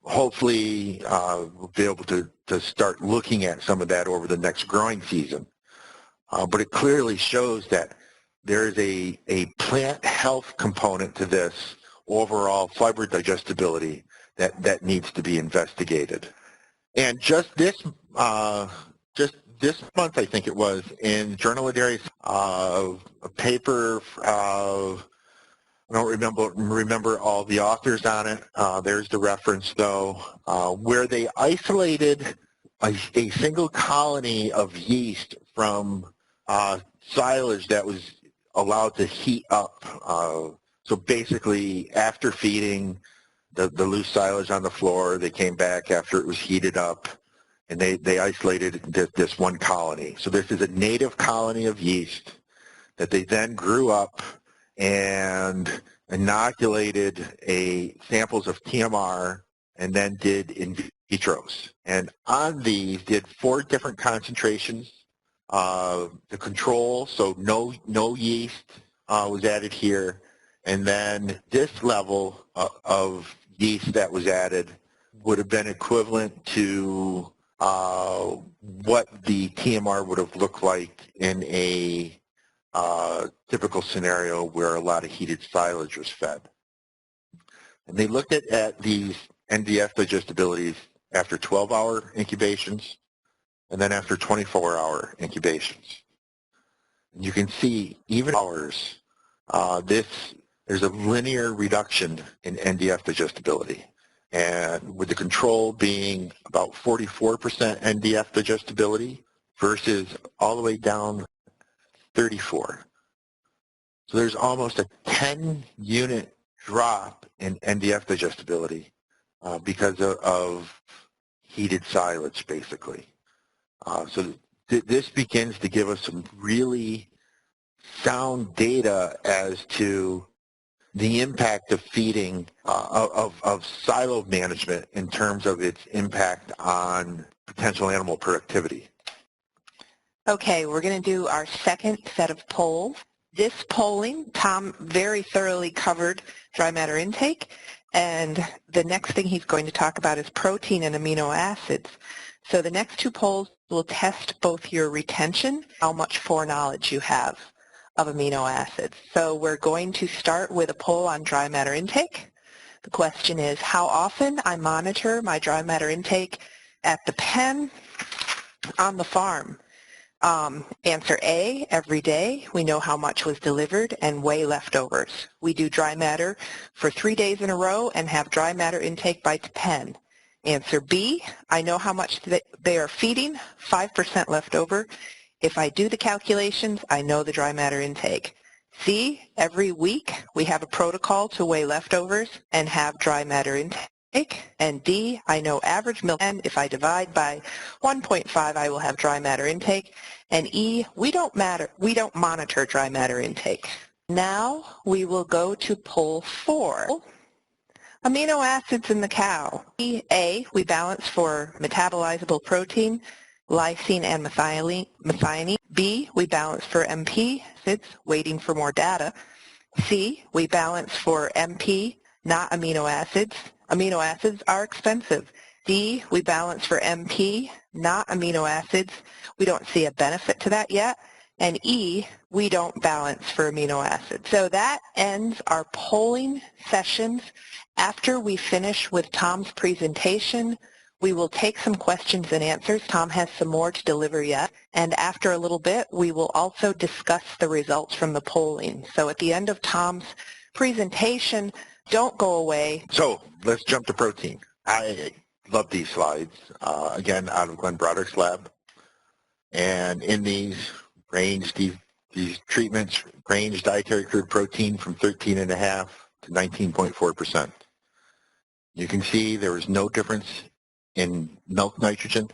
Hopefully, we'll be able to start looking at some of that over the next growing season. But it clearly shows that there is a plant health component to this overall fiber digestibility that needs to be investigated. And just this month, I think it was, in Journal of Dairy, a paper of, I don't remember all the authors on it. There's the reference, though, where they isolated a single colony of yeast from silage that was allowed to heat up. So basically, after feeding the loose silage on the floor, they came back after it was heated up, and they isolated this one colony. So this is a native colony of yeast that they then grew up and inoculated samples of TMR and then did in vitros. And on these did 4 different concentrations. The control, so no yeast was added here. And then this level of yeast that was added would have been equivalent to what the TMR would have looked like in a typical scenario where a lot of heated silage was fed. And they looked at these Ndf digestibilities after 12-hour incubations and then after 24-hour incubations. And you can see even hours, there's a linear reduction in Ndf digestibility. And with the control being about 44% Ndf digestibility versus all the way down 34. So there's almost a 10-unit drop in Ndf digestibility because of heated silage, basically. So this begins to give us some really sound data as to the impact of feeding, of silo management in terms of its impact on potential animal productivity. Okay, we're going to do our second set of polls. This polling, Tom very thoroughly covered dry matter intake, and the next thing he's going to talk about is protein and amino acids. So the next 2 polls will test both your retention, how much foreknowledge you have of amino acids. So we're going to start with a poll on dry matter intake. The question is how often I monitor my dry matter intake at the pen on the farm. Answer A, every day. We know how much was delivered and weigh leftovers. We do dry matter for 3 days in a row and have dry matter intake by pen. Answer B, I know how much they are feeding, 5% left over. If I do the calculations, I know the dry matter intake. C, every week we have a protocol to weigh leftovers and have dry matter intake. And D, I know average milk, and if I divide by 1.5, I will have dry matter intake. And E, we don't monitor dry matter intake. Now we will go to poll 4. Amino acids in the cow. A, we balance for metabolizable protein, lysine and methionine. B, we balance for MP acids, waiting for more data. C, we balance for MP, not amino acids. Amino acids are expensive. D, we balance for MP, not amino acids. We don't see a benefit to that yet. And E, we don't balance for amino acids. So that ends our polling sessions. After we finish with Tom's presentation, We will take some questions and answers. Tom has some more to deliver yet. And after a little bit, we will also discuss the results from the polling. So at the end of Tom's presentation, don't go away. So let's jump to protein. I love these slides, again, out of Glenn Broderick's lab. And in these treatments range dietary crude protein from 13.5 to 19.4%. You can see there was no difference in milk nitrogen,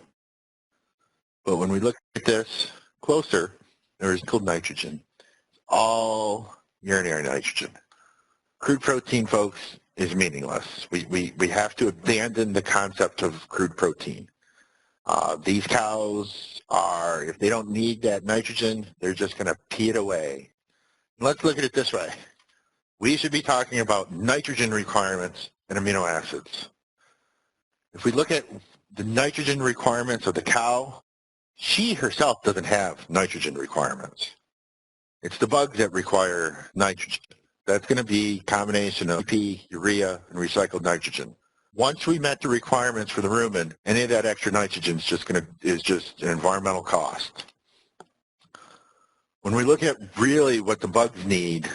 but when we look at this closer, there is cold nitrogen, all urinary nitrogen. Crude protein, folks, is meaningless. We have to abandon the concept of crude protein. These cows are, if they don't need that nitrogen, they're just going to pee it away. Let's look at it this way. We should be talking about nitrogen requirements and amino acids. If we look at the nitrogen requirements of the cow, she herself doesn't have nitrogen requirements. It's the bugs that require nitrogen. That's going to be a combination of NP, urea, and recycled nitrogen. Once we met the requirements for the rumen, any of that extra nitrogen is just an environmental cost. When we look at really what the bugs need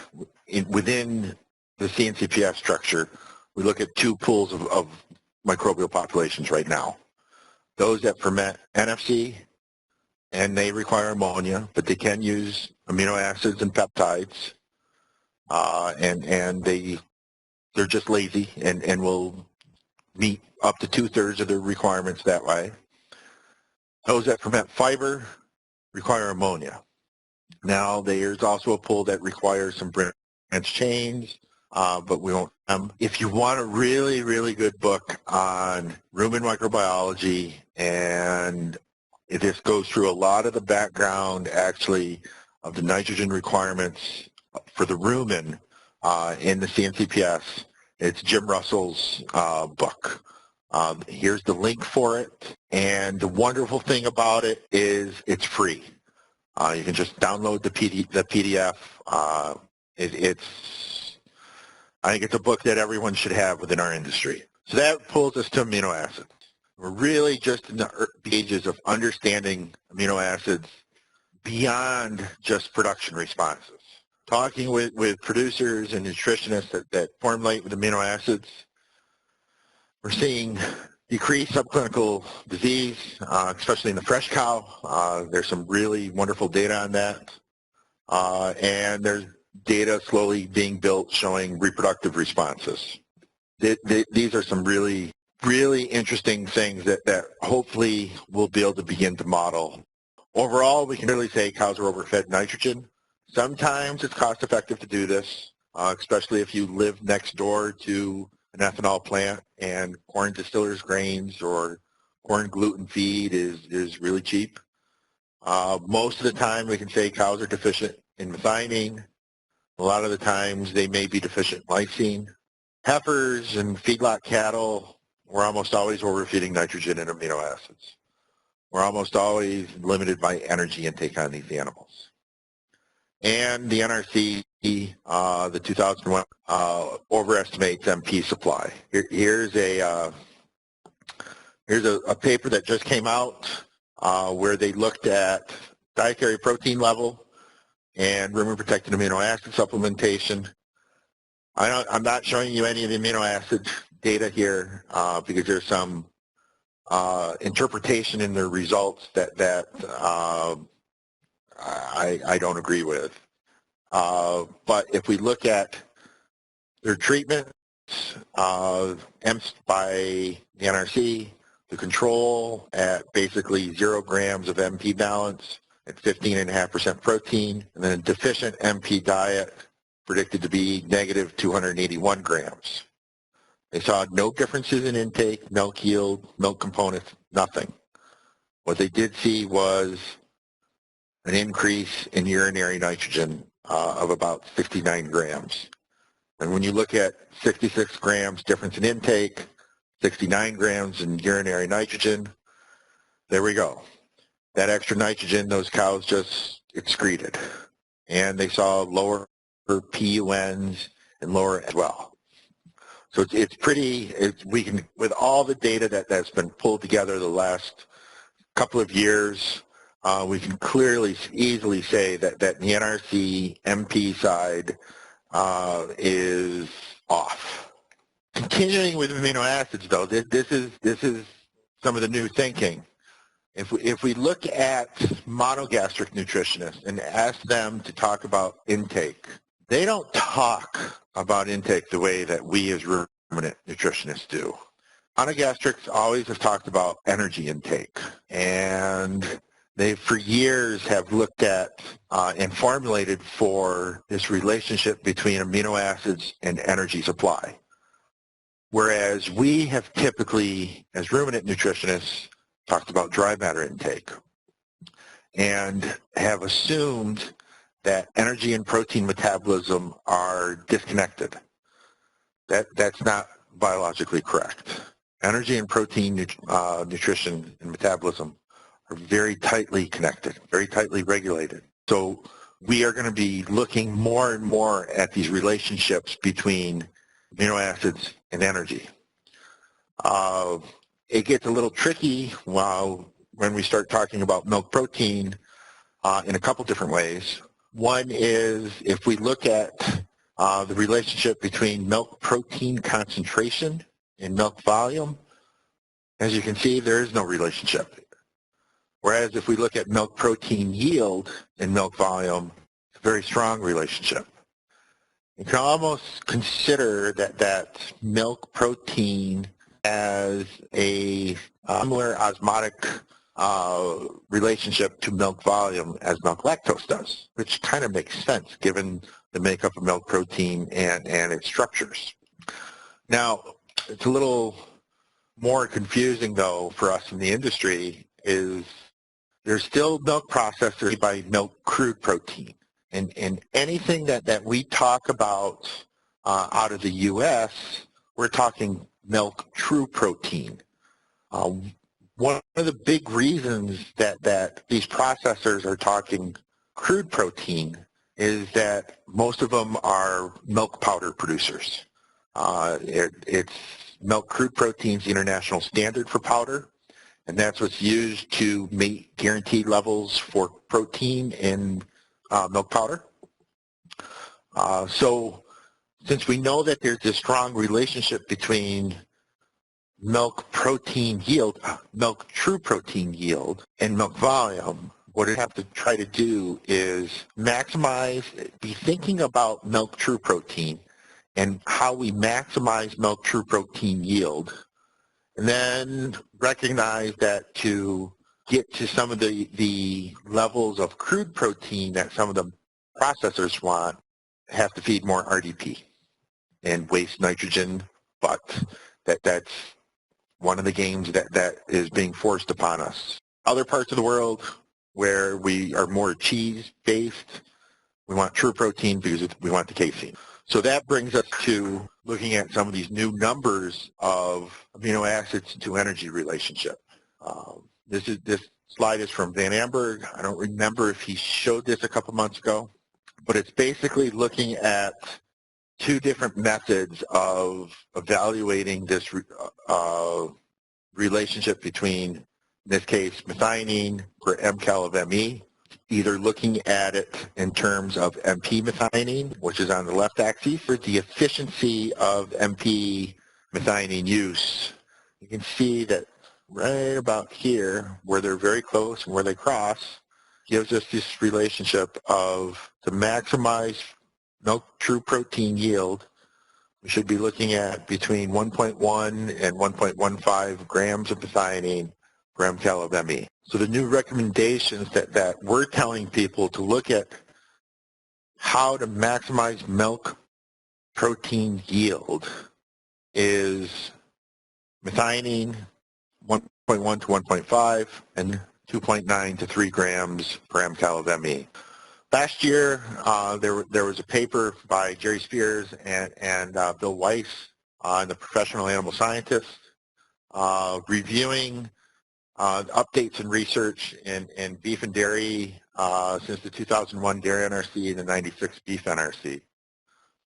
within the CNCPS structure, we look at two pools of microbial populations right now. Those that ferment NFC, and they require ammonia, but they can use amino acids and peptides, and they're just lazy and will meet up to 2/3 of their requirements that way. Those that ferment fiber require ammonia. Now, there's also a pool that requires some branch chains, but we won't. If you want a really, really good book on rumen microbiology, and this goes through a lot of the background, actually, of the nitrogen requirements for the rumen in the CNCPS, it's Jim Russell's book. Here's the link for it, and the wonderful thing about it is it's free. You can just download the PDF. I think it's a book that everyone should have within our industry. So that pulls us to amino acids. We're really just in the stages of understanding amino acids beyond just production responses. Talking with producers and nutritionists that formulate with amino acids, we're seeing decreased subclinical disease, especially in the fresh cow. There's some really wonderful data on that. And there's data slowly being built showing reproductive responses. These are some really, really interesting things that hopefully we'll be able to begin to model. Overall, we can really say cows are overfed nitrogen. Sometimes it's cost effective to do this, especially if you live next door to an ethanol plant and corn distillers grains or corn gluten feed is really cheap. Most of the time we can say cows are deficient in methionine. A lot of the times they may be deficient in lysine. Heifers and feedlot cattle, we're almost always overfeeding nitrogen and amino acids. We're almost always limited by energy intake on these animals. And the NRC, the 2001, overestimates MP supply. Here's a paper that just came out where they looked at dietary protein level and rumen-protected amino acid supplementation. I'm not showing you any of the amino acid data here because there's some interpretation in the results that I don't agree with. But if we look at their treatments, AMTS by the NRC, the control at basically 0 grams of MP balance at 15.5% protein, and then a deficient MP diet predicted to be negative 281 grams. They saw no differences in intake, milk yield, milk components, nothing. What they did see was an increase in urinary nitrogen of about 69 grams. And when you look at 66 grams difference in intake, 69 grams in urinary nitrogen, there we go. That extra nitrogen, those cows just excreted. And they saw lower PUNs and lower as well. So it's pretty, we can, with all the data that's been pulled together the last couple of years, we can clearly, easily say that the NRC MP side is off. Continuing with amino acids, though, this is some of the new thinking. If we look at monogastric nutritionists and ask them to talk about intake, they don't talk about intake the way that we as ruminant nutritionists do. Monogastrics always have talked about energy intake, and they for years have looked at and formulated for this relationship between amino acids and energy supply. Whereas we have typically, as ruminant nutritionists, talked about dry matter intake and have assumed that energy and protein metabolism are disconnected. That's not biologically correct. Energy and protein nutrition and metabolism are very tightly connected, very tightly regulated. So we are going to be looking more and more at these relationships between amino acids and energy. It gets a little tricky when we start talking about milk protein in a couple different ways. One is if we look at the relationship between milk protein concentration and milk volume, as you can see, there is no relationship. Whereas if we look at milk protein yield and milk volume, it's a very strong relationship. You can almost consider that milk protein as a similar osmotic relationship to milk volume as milk lactose does, which kind of makes sense given the makeup of milk protein and its structures. Now, it's a little more confusing, though, for us in the industry is there's still milk processors by milk crude protein. And anything that we talk about out of the U.S., we're talking milk true protein. One of the big reasons that these processors are talking crude protein is that most of them are milk powder producers. It's milk crude protein's the international standard for powder, and that's what's used to meet guaranteed levels for protein in milk powder. So since we know that there's a strong relationship between milk protein yield, milk true protein yield, and milk volume, what we have to try to do is be thinking about milk true protein and how we maximize milk true protein yield, and then recognize that to get to some of the levels of crude protein that some of the processors want, have to feed more RDP and waste nitrogen, but that's one of the games that is being forced upon us. Other parts of the world where we are more cheese-based, we want true protein because we want the casein. So that brings us to looking at some of these new numbers of amino acids to energy relationship. This slide is from Van Amberg. I don't remember if he showed this a couple months ago, but it's basically looking at two different methods of evaluating this relationship between, in this case, methionine for mCal of Me, either looking at it in terms of MP methionine, which is on the left axis, for the efficiency of MP methionine use. You can see that right about here, where they're very close and where they cross, gives us this relationship of to maximize milk true protein yield, we should be looking at between 1.1 and 1.15 grams of methionine per mCal of Me. So the new recommendations that we're telling people to look at how to maximize milk protein yield is methionine 1.1 to 1.5 and 2.9 to 3 grams per mCal of Me. Last year, there was a paper by Jerry Spears and Bill Weiss, the professional animal scientists, reviewing updates in research in beef and dairy since the 2001 dairy NRC and the 96 beef NRC.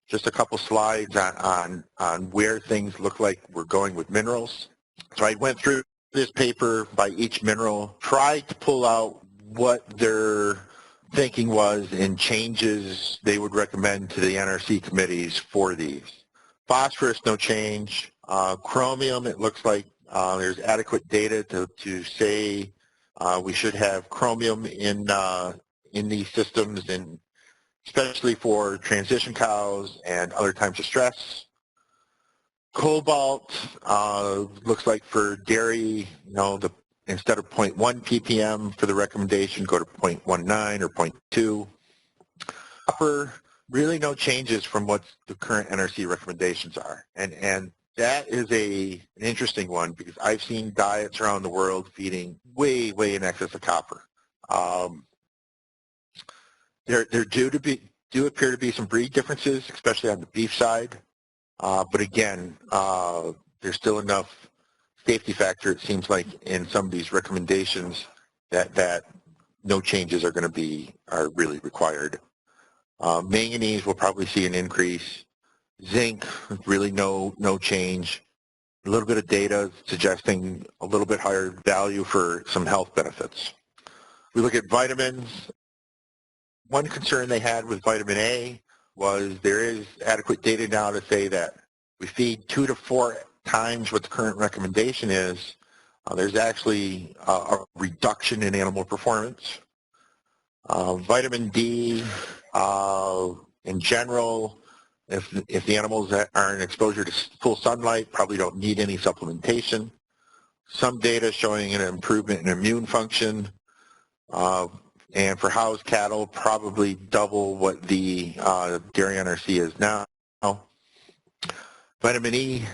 just a couple slides on where things look like we're going with minerals. So I went through this paper by each mineral, tried to pull out what their thinking was in changes they would recommend to the NRC committees for these. Phosphorus, no change. Chromium, it looks like there's adequate data to say we should have chromium in these systems, and especially for transition cows and other times of stress. Cobalt looks like for dairy, instead of 0.1 ppm for the recommendation, go to 0.19 or 0.2. Copper, really no changes from what the current NRC recommendations are. And that is an interesting one, because I've seen diets around the world feeding way in excess of copper. There do appear to be some breed differences, especially on the beef side. But again, there's still enough safety factor, it seems like, in some of these recommendations that no changes are really required. Manganese will probably see an increase. Zinc, really no change. A little bit of data suggesting a little bit higher value for some health benefits. We look at vitamins. One concern they had with vitamin A was there is adequate data now to say that we feed 2 to 4 times what the current recommendation is. There's actually a reduction in animal performance. Vitamin D, in general, if the animals are in exposure to full sunlight, probably don't need any supplementation. Some data showing an improvement in immune function. And for housed cattle, probably double what the dairy NRC is now. Vitamin E,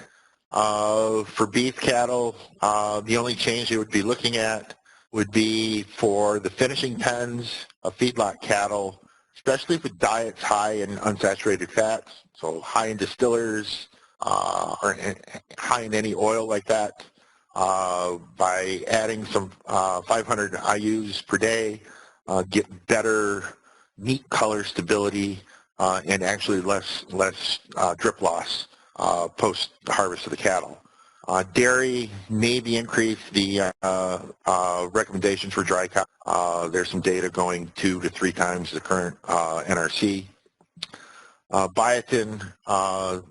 for beef cattle, the only change they would be looking at would be for the finishing pens of feedlot cattle, especially with diets high in unsaturated fats, so high in distillers or high in any oil like that. By adding some 500 IUs per day, get better meat color stability and actually less drip loss post harvest of the cattle. Dairy maybe increase the recommendations for dry cow. There's some data going 2 to 3 times the current NRC. Biotin,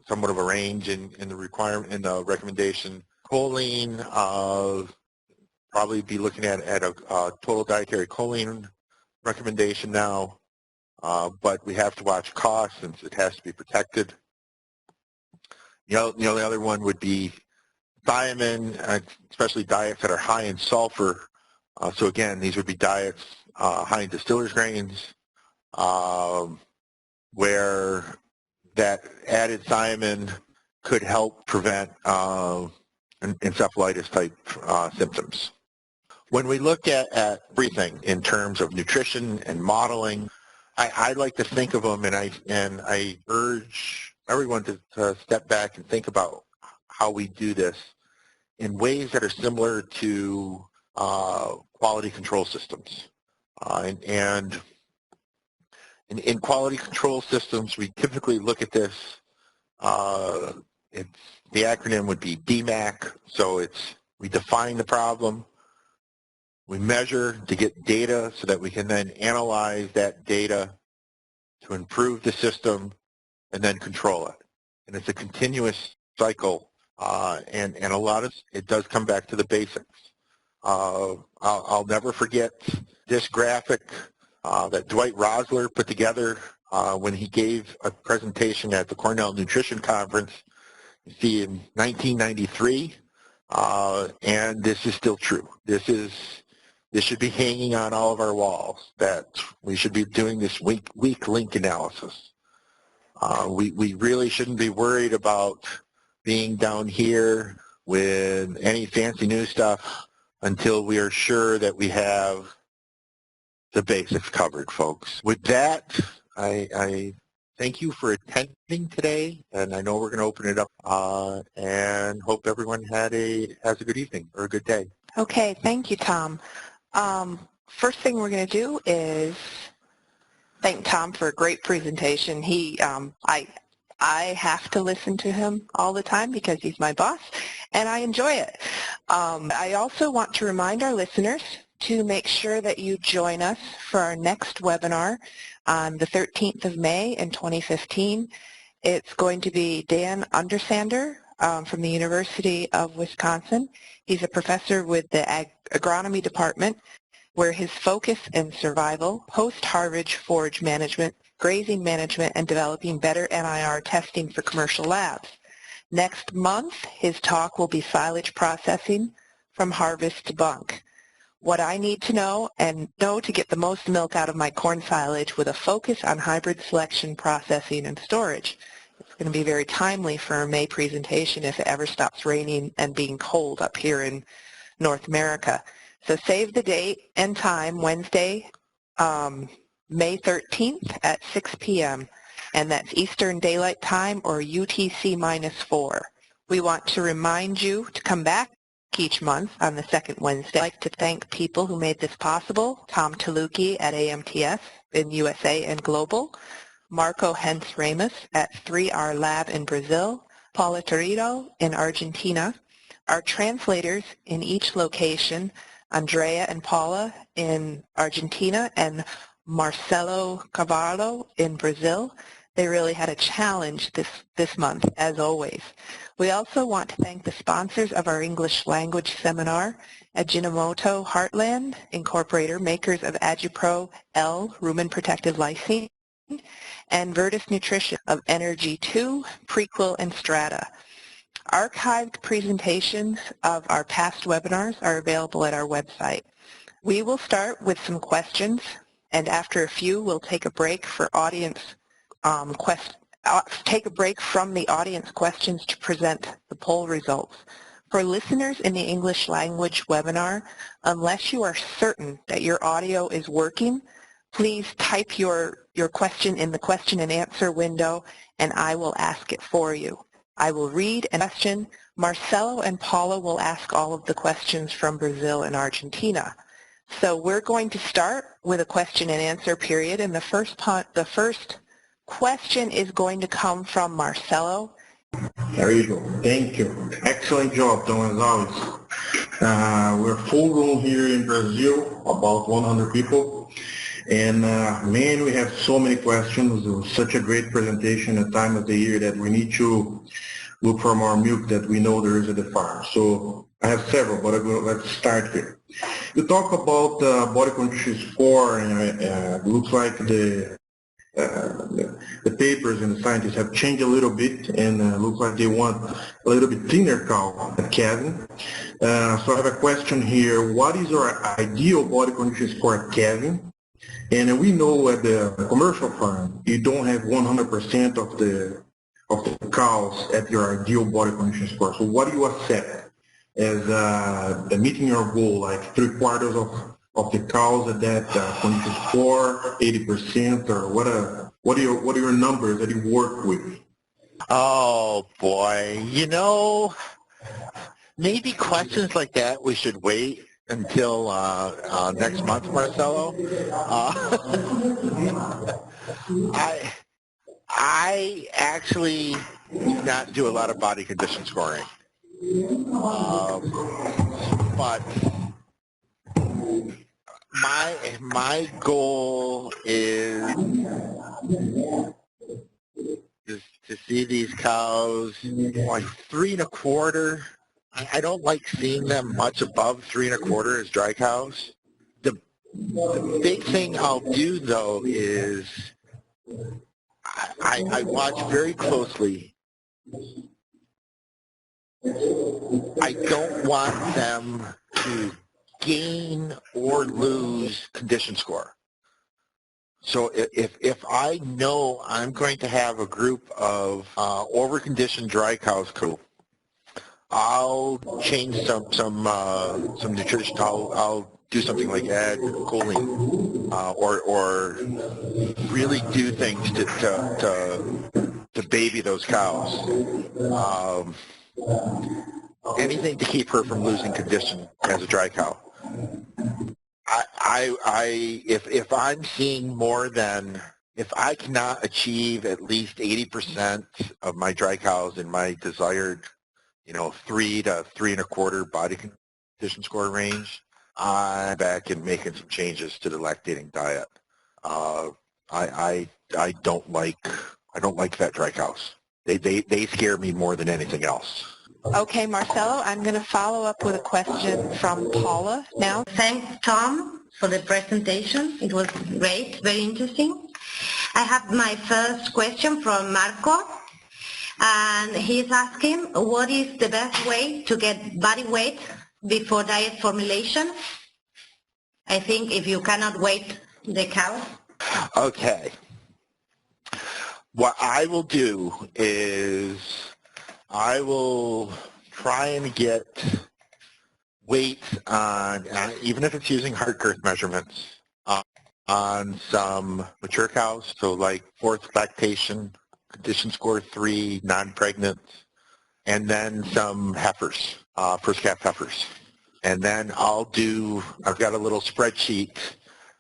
somewhat of a range in the recommendation. Choline, probably be looking at a total dietary choline recommendation now, but we have to watch cost since it has to be protected. The other one would be thiamine, especially diets that are high in sulfur. So again, these would be diets high in distillers grains, where that added thiamine could help prevent encephalitis type symptoms. When we look at everything in terms of nutrition and modeling, I like to think of them, and I urge everyone to step back and think about how we do this in ways that are similar to quality control systems. And in quality control systems, we typically look at this, the acronym would be DMAC, so we define the problem, we measure to get data so that we can then analyze that data to improve the system and then control it. And it's a continuous cycle, and a lot of it does come back to the basics. I'll never forget this graphic that Dwight Rosler put together when he gave a presentation at the Cornell Nutrition Conference, you see, in 1993, and this is still true. This should be hanging on all of our walls, that we should be doing this weak link analysis. We really shouldn't be worried about being down here with any fancy new stuff until we are sure that we have the basics covered, folks. With that, I thank you for attending today, and I know we're going to open it up and hope everyone has a good evening or a good day. Okay, thank you, Tom. First thing we're going to do is thank Tom for a great presentation. I have to listen to him all the time because he's my boss, and I enjoy it. I also want to remind our listeners to make sure that you join us for our next webinar on the 13th of May in 2015. It's going to be Dan Undersander from the University of Wisconsin. He's a professor with the agronomy department, where his focus in survival, post-harvest forage management, grazing management, and developing better NIR testing for commercial labs. Next month, his talk will be silage processing from harvest to bunk. What I need to know to get the most milk out of my corn silage with a focus on hybrid selection, processing, and storage. It's going to be very timely for a May presentation if it ever stops raining and being cold up here in North America. So save the date and time, Wednesday, May 13th at 6 p.m. and that's Eastern Daylight Time or UTC-4. We want to remind you to come back each month on the second Wednesday. I'd like to thank people who made this possible: Tom Tylutki at AMTS in USA and Global, Marco Hens Ramos at 3R Lab in Brazil, Paula Torito in Argentina, our translators in each location, Andrea and Paula in Argentina and Marcelo Cavallo in Brazil. They really had a challenge this month, as always. We also want to thank the sponsors of our English language seminar, Ajinomoto Heartland Incorporator, makers of AgriPro L rumen protected lysine, and Virtus Nutrition of Energy 2, Prequel, and Strata. Archived presentations of our past webinars are available at our website. We will start with some questions, and after a few, we'll take a break for audience take a break from the audience questions to present the poll results. For listeners in the English language webinar, unless you are certain that your audio is working, please type your question in the question and answer window, and I will ask it for you. I will read a question. Marcelo and Paula will ask all of the questions from Brazil and Argentina. So we're going to start with a question and answer period, and the first question is going to come from Marcelo. There you go. Thank you. Excellent job, Tom, as always. We're full room here in Brazil, about 100 people. And man, we have so many questions. It was such a great presentation at the time of the year that we need to look for more milk that we know there is at the farm. So I have several, but let's start here. You talk about body condition score, and it looks like the papers and the scientists have changed a little bit, and looks like they want a little bit thinner cow at calving. So I have a question here. What is our ideal body condition score at calving? And we know at the commercial farm, you don't have 100% of the cows at your ideal body condition score. So what do you accept as meeting your goal, like 3/4 of the cows at that condition score, 80%, or what are your numbers that you work with? Oh boy, maybe questions like that we should wait until next month, Marcelo. I actually do not do a lot of body condition scoring, but my goal is to see these cows like 3 1/4. I don't like seeing them much above 3 1/4 as dry cows. The big thing I'll do though is I watch very closely. I don't want them to gain or lose condition score. So if I know I'm going to have a group of over-conditioned dry cows coop, I'll change some nutrition. I'll do something like add choline, or really do things to baby those cows. Anything to keep her from losing condition as a dry cow. If I'm seeing more than if I cannot achieve at least 80% of my dry cows in my desired, 3 to 3.25 body condition score range, I'm back and making some changes to the lactating diet. I don't like fat dry cows. They scare me more than anything else. Okay, Marcelo, I'm going to follow up with a question from Paula now. Thanks, Tom, for the presentation. It was great, very interesting. I have my first question from Marco, and he's asking, what is the best way to get body weight before diet formulation? I think if you cannot weight the cow. Okay. What I will do is I will try and get weight on, even if it's using hard girth measurements, on some mature cows, so like fourth lactation, condition score 3, non-pregnant, and then some heifers, first calf heifers. And then I've got a little spreadsheet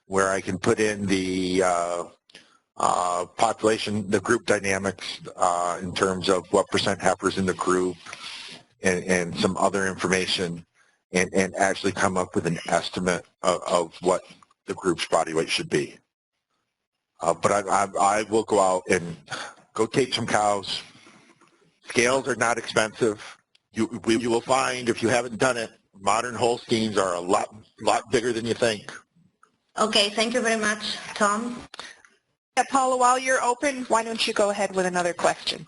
where I can put in the population, the group dynamics in terms of what percent heifers in the group and some other information and actually come up with an estimate of what the group's body weight should be. But I will go out and go take some cows. Scales are not expensive. You will find, if you haven't done it, modern Holsteins are a lot bigger than you think. Okay, thank you very much, Tom. Yeah, Paula, while you're open, why don't you go ahead with another question?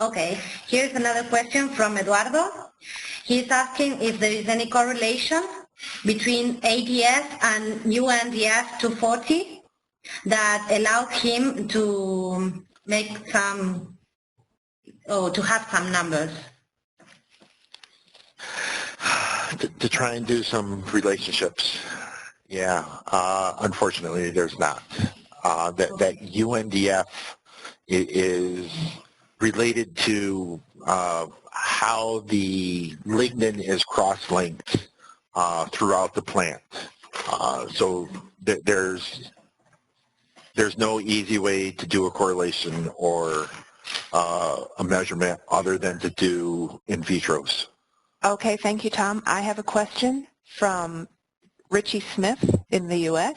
Okay, here's another question from Eduardo. He's asking if there is any correlation between ADS and Ndf 240 that allows him to make some, to have some numbers. To try and do some relationships. Yeah, unfortunately there's not. That UNDF is related to how the lignin is cross-linked throughout the plant. So there's no easy way to do a correlation or a measurement other than to do in vitros. Okay, thank you, Tom. I have a question from Richie Smith in the U.S.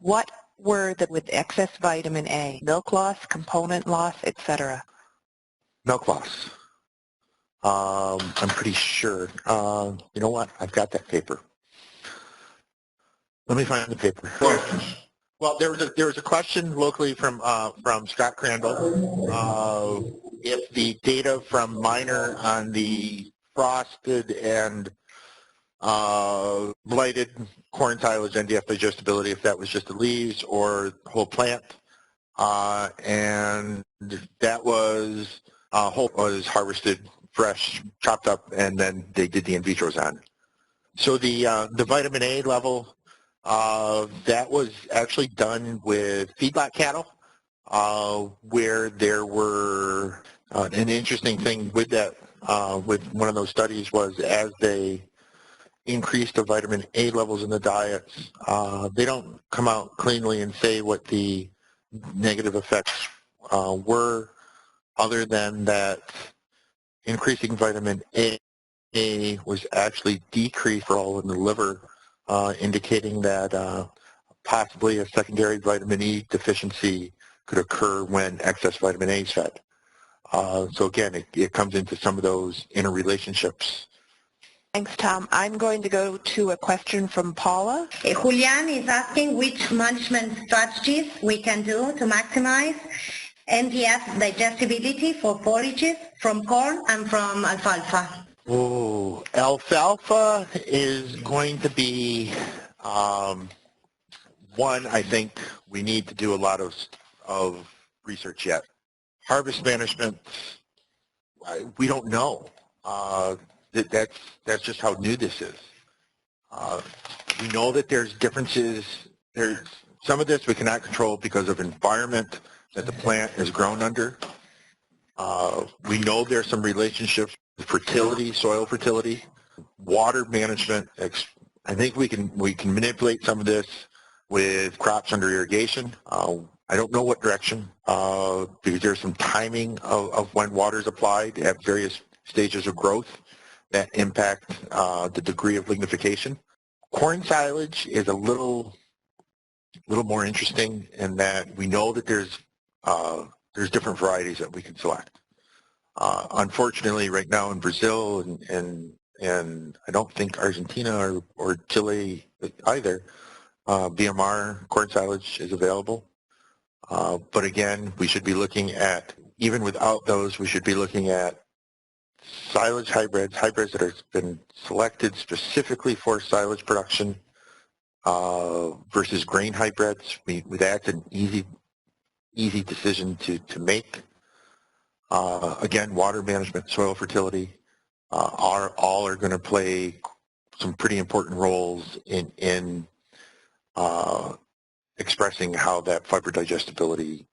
What were with excess vitamin A? Milk loss, component loss, etc.? Milk loss. I'm pretty sure. You know what? I've got that paper. Let me find the paper. Questions? Well, there was a question locally from Scott Crandall. If the data from minor on the frosted and blighted corn silage Ndf digestibility, if that was just the leaves or whole plant, and that was was harvested fresh, chopped up, and then they did the in vitros on. So the vitamin A level, that was actually done with feedlot cattle, where there were an interesting thing with that, with one of those studies was as they increased the vitamin A levels in the diets, they don't come out cleanly and say what the negative effects were, other than that increasing vitamin A was actually decreased overall in the liver, indicating that possibly a secondary vitamin E deficiency could occur when excess vitamin A is fed. So again, it comes into some of those interrelationships. Thanks, Tom. I'm going to go to a question from Paula. Julian is asking which management strategies we can do to maximize Ndf digestibility for forages from corn and from alfalfa. Oh, alfalfa is going to be one I think we need to do a lot of research yet. Harvest management, we don't know. That's just how new this is. We know that there's differences. Some of this we cannot control because of environment that the plant is grown under. We know there's some relationships with fertility, soil fertility, water management. I think we can manipulate some of this with crops under irrigation. I don't know what direction because there's some timing of when water is applied at various stages of growth that impact the degree of lignification. Corn silage is a little more interesting in that we know that there's different varieties that we can select. Unfortunately, right now in Brazil and I don't think Argentina or Chile either, BMR corn silage is available. But again, we should be looking at, even without those, we should be looking at silage hybrids that have been selected specifically for silage production versus grain hybrids. That's an easy decision to make. Again, water management, soil fertility all are going to play some pretty important roles in expressing how that fiber digestibility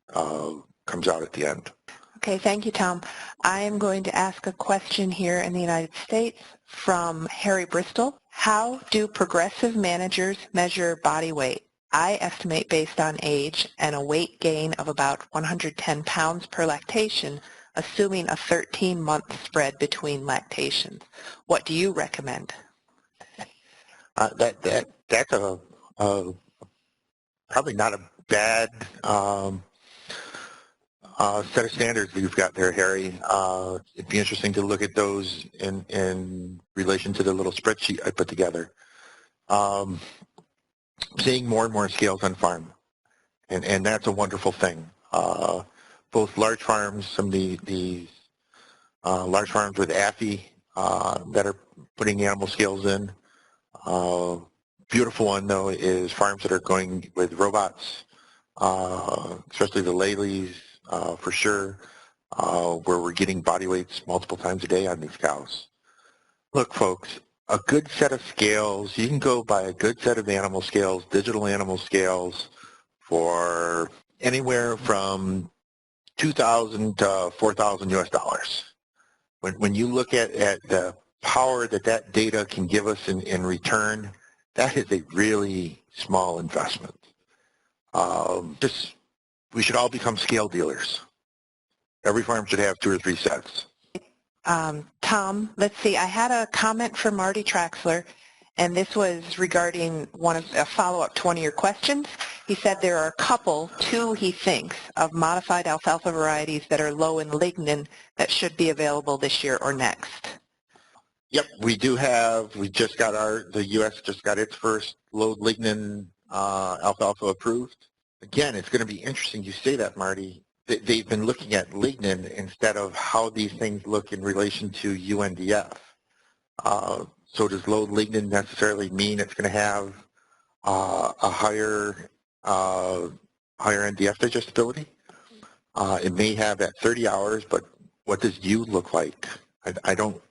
comes out at the end. Okay, thank you, Tom. I am going to ask a question here in the United States from Harry Bristol. How do progressive managers measure body weight? I estimate based on age and a weight gain of about 110 pounds per lactation, assuming a 13-month spread between lactations. What do you recommend? That's probably not a bad set of standards that you've got there, Harry. It'd be interesting to look at those in relation to the little spreadsheet I put together. Seeing more and more scales on farm, and that's a wonderful thing. Both large farms, some of the large farms with AFI that are putting animal scales in. Beautiful one though is farms that are going with robots, especially the Leleys for sure, where we're getting body weights multiple times a day on these cows. Look folks, a good set of scales, you can go buy a good set of animal scales, digital animal scales, for anywhere from $2,000 to $4,000 US. When you look at the power that data can give us in return, that is a really small investment. We should all become scale dealers. Every farm should have 2 or 3 sets. Tom, let's see, I had a comment from Marty Traxler, and this was regarding a follow-up to one of your questions. He said there are a couple, 2 he thinks, of modified alfalfa varieties that are low in lignin that should be available this year or next. Yep, we do have, the U.S. just got its first low lignin alfalfa approved. Again, it's going to be interesting you say that, Marty. They've been looking at lignin instead of how these things look in relation to UNDF. So does low lignin necessarily mean it's going to have a higher Ndf digestibility? It may have at 30 hours, but what does U look like? I don't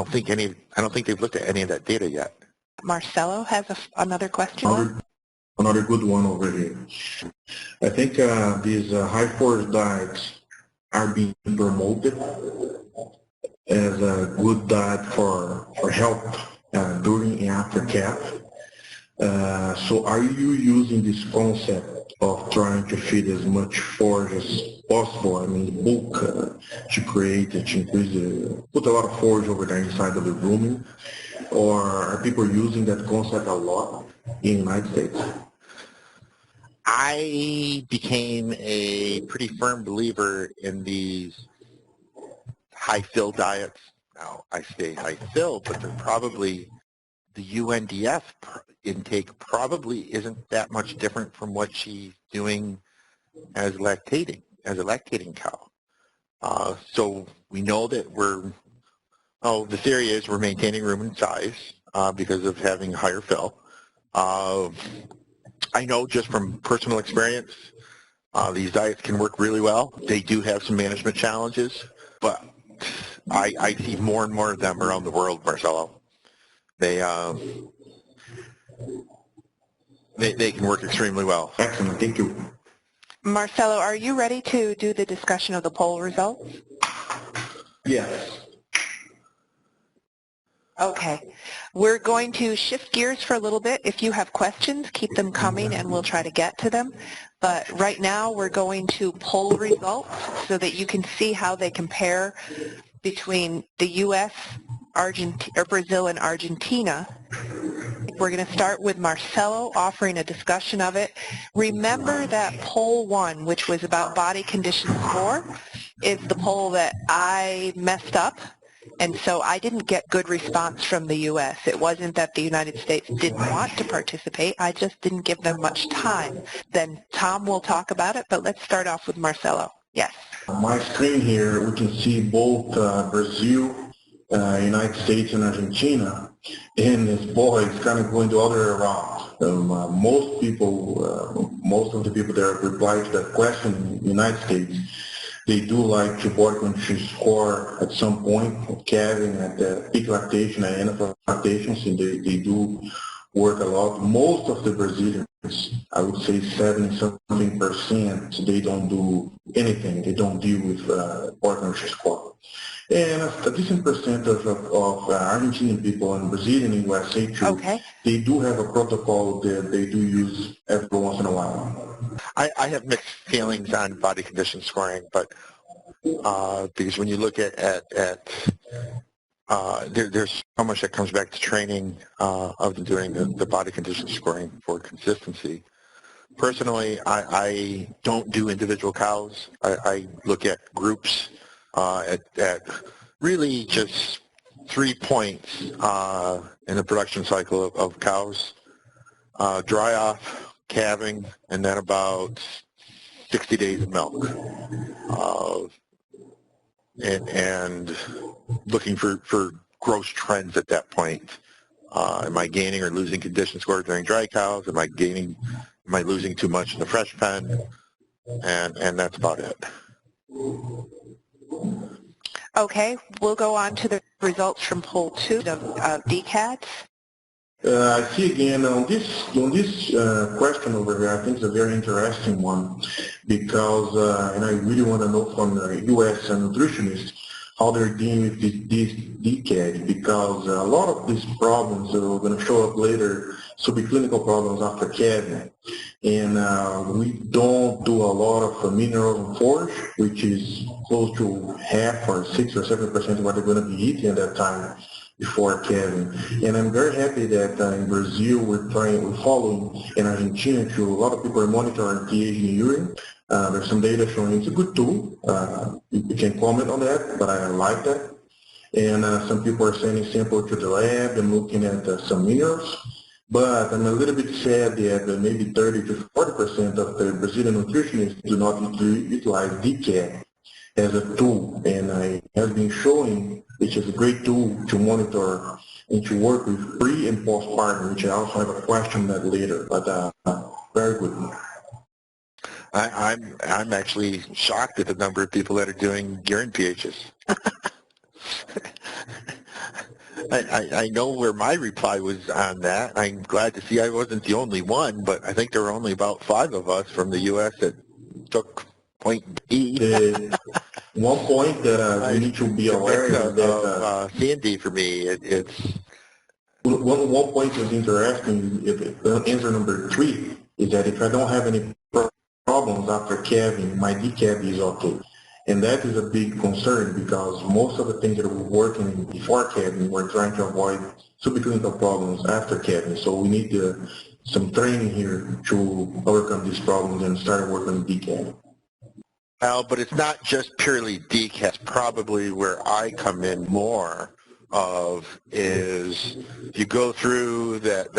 think they've looked at any of that data yet. Marcelo has another question. Another good one over here. I think these high-force diets are being promoted as a good diet for health during and after calf. So are you using this concept of trying to feed as much forage as possible, I mean bulk, to create, to increase, put a lot of forage over there inside of the grooming? Or are people using that concept a lot in the United States? I became a pretty firm believer in these high-fill diets. Now, I say high-fill, but they're probably, the UNDF intake probably isn't that much different from what she's doing as a lactating cow. So we know that the theory is we're maintaining room and size because of having higher fill. I know just from personal experience, these diets can work really well. They do have some management challenges, but I see more and more of them around the world, Marcelo. They can work extremely well. Excellent, thank you. Marcelo, are you ready to do the discussion of the poll results? Yes. Okay. We're going to shift gears for a little bit. If you have questions, keep them coming and we'll try to get to them. But right now we're going to poll results so that you can see how they compare between the U.S., Brazil, and Argentina. We're going to start with Marcelo offering a discussion of it. Remember that poll 1, which was about body condition score, is the poll that I messed up. And so I didn't get good response from the U.S. It wasn't that the United States didn't want to participate. I just didn't give them much time. Then Tom will talk about it, but let's start off with Marcelo. Yes. On my screen here, we can see both Brazil, United States, and Argentina. And this boy is kind of going the other way around. Most of the people that replied to that question in the United States, they do like to body condition score at some point, at calving, at the peak lactation, and end of lactation, and they do work a lot. Most of the Brazilians, I would say 70-something%, they don't do anything. They don't deal with body condition score. And a decent percentage of Argentinian people and Brazilian in USA too, okay, they do have a protocol that they do use every once in a while. I have mixed feelings on body condition scoring, but because when you look at there's so much that comes back to training of doing the body condition scoring for consistency. Personally, I don't do individual cows. I look at groups at really just 3 points in the production cycle of cows: dry off, calving, and then about 60 days of milk. And looking for gross trends at that point. Am I gaining or losing condition score during dry cows? Am I losing too much in the fresh pen? And that's about it. Okay, we'll go on to the results from poll 2 of DCADs. I see again on this question over here. I think it's a very interesting one because, and I really want to know from the U.S. and nutritionists how they're dealing with these DCAD, because a lot of these problems are going to show up later, subclinical problems after calving. And we don't do a lot of minerals and forage, which is close to half or 6 or 7% of what they're going to be eating at that time before calving. And I'm very happy that in Brazil we're following, in Argentina too, a lot of people are monitoring pH in urine. There's some data showing it's a good tool. You can comment on that, but I like that. And some people are sending samples to the lab and looking at some minerals. But I'm a little bit sad that maybe 30 to 40% of the Brazilian nutritionists do not utilize DCAD as a tool, and it has been showing which is a great tool to monitor and to work with pre and postpartum, which I also have a question on that later, but very good. I'm actually shocked at the number of people that are doing urine pHs. I know where my reply was on that. I'm glad to see I wasn't the only one, but I think there were only about 5 of us from the U.S. that took point B. One point that we need to be aware of that C&D for me, it's one point that's interesting. Answer number 3 is that if I don't have any problems after calving, my DCAD is okay. And that is a big concern because most of the things that we're working before calving, we're trying to avoid subclinical problems after calving. So we need some training here to overcome these problems and start working on DCAD. Well, but it's not just purely DCAD. Probably where I come in more of is you go through that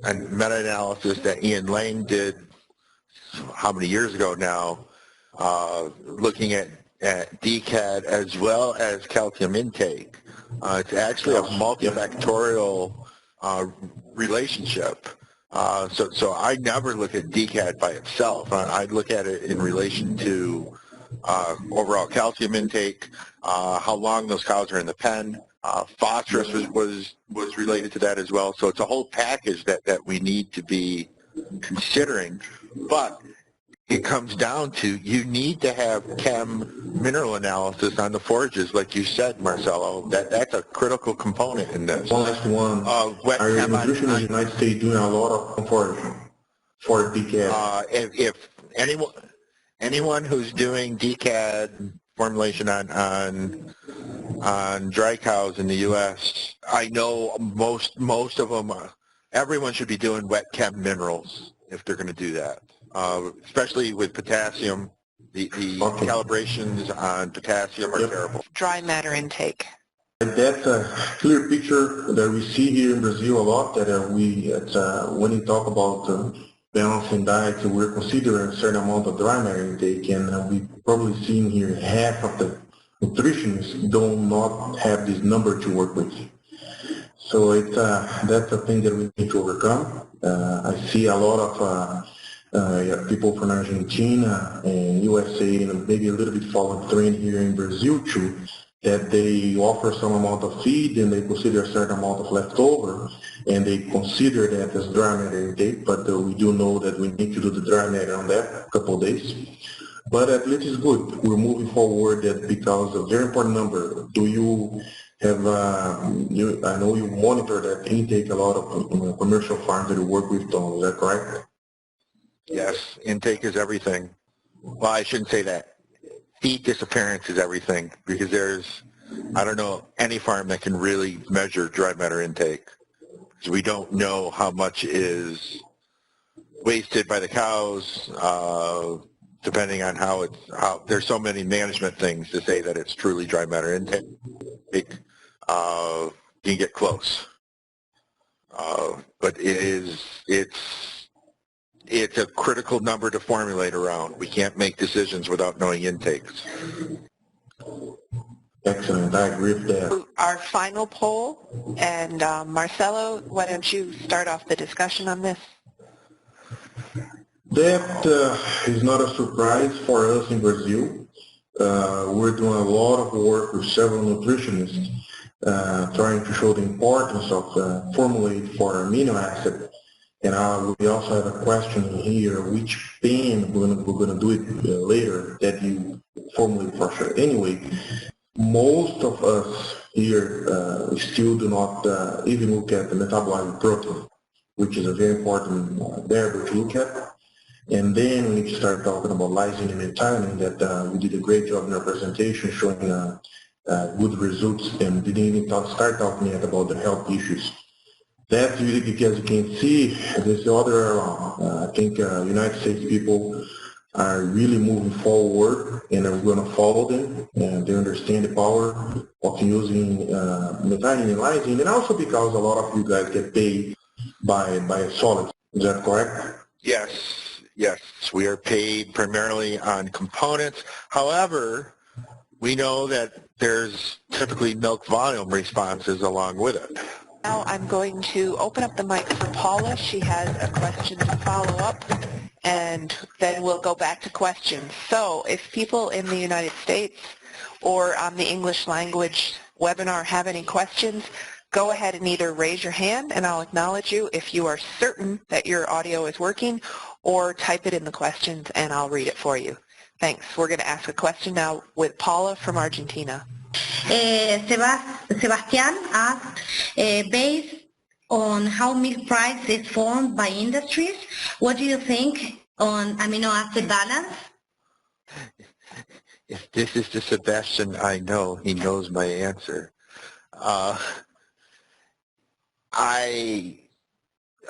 meta-analysis that Ian Lane did how many years ago now, looking at DCAD as well as calcium intake. It's actually a multifactorial relationship. So I never look at DCAD by itself. I look at it in relation to overall calcium intake, how long those cows are in the pen. Phosphorus was related to that as well. So it's a whole package that we need to be considering. But it comes down to you need to have chem mineral analysis on the forages, like you said, Marcelo. That's a critical component in this. One last one. Wet Are chem nutritionists in the United States doing a lot of foraging for DCAD? If anyone who's doing DCAD formulation on dry cows in the U.S., I know most of them, everyone should be doing wet chem minerals if they're going to do that. Especially with potassium, the calibrations on potassium are terrible. Dry matter intake. That's a clear picture that we see here in Brazil a lot, that when we talk about balancing diets, we're considering a certain amount of dry matter intake, and we've probably seen here half of the nutritionists do not have this number to work with. So that's a thing that we need to overcome. I see a lot of people from Argentina and USA, and maybe a little bit following trend here in Brazil too, that they offer some amount of feed and they consider a certain amount of leftover, and they consider that as dry matter intake, but we do know that we need to do the dry matter on that couple of days. But at least it's good. We're moving forward because a very important number. Do you have, I know you monitor that intake a lot of commercial farms that you work with, Tom, is that correct? Yes, intake is everything. Well, I shouldn't say that. Feed disappearance is everything, because there's, I don't know, any farm that can really measure dry matter intake. Because we don't know how much is wasted by the cows, depending on how there's so many management things to say that it's truly dry matter intake. You can get close. But it's a critical number to formulate around. We can't make decisions without knowing intakes. Excellent, I agree with that. Our final poll, and Marcelo, why don't you start off the discussion on this? That is not a surprise for us in Brazil. We're doing a lot of work with several nutritionists trying to show the importance of formulate for amino acid. And we also have a question here, which pen we're going to do it later that you formulate for sure. Anyway, most of us here still do not even look at the metabolized protein, which is a very important variable to look at. And then we need to start talking about lysine and methionine, that we did a great job in our presentation showing good results, and didn't even start talking yet about the health issues. That's really because you can see there's the other way around. I think United States people are really moving forward, and we're going to follow them, and they understand the power of using methionine and lysine, and also because a lot of you guys get paid by solids. Is that correct? Yes, yes. We are paid primarily on components. However, we know that there's typically milk volume responses along with it. Now I'm going to open up the mic for Paula. She has a question to follow up, and then we'll go back to questions. So if people in the United States or on the English language webinar have any questions, go ahead and either raise your hand and I'll acknowledge you if you are certain that your audio is working, or type it in the questions and I'll read it for you. Thanks. We're going to ask a question now with Paula from Argentina. Sebastian asked, based on how milk price is formed by industries, what do you think on amino acid balance? If this is the Sebastian I know, he knows my answer.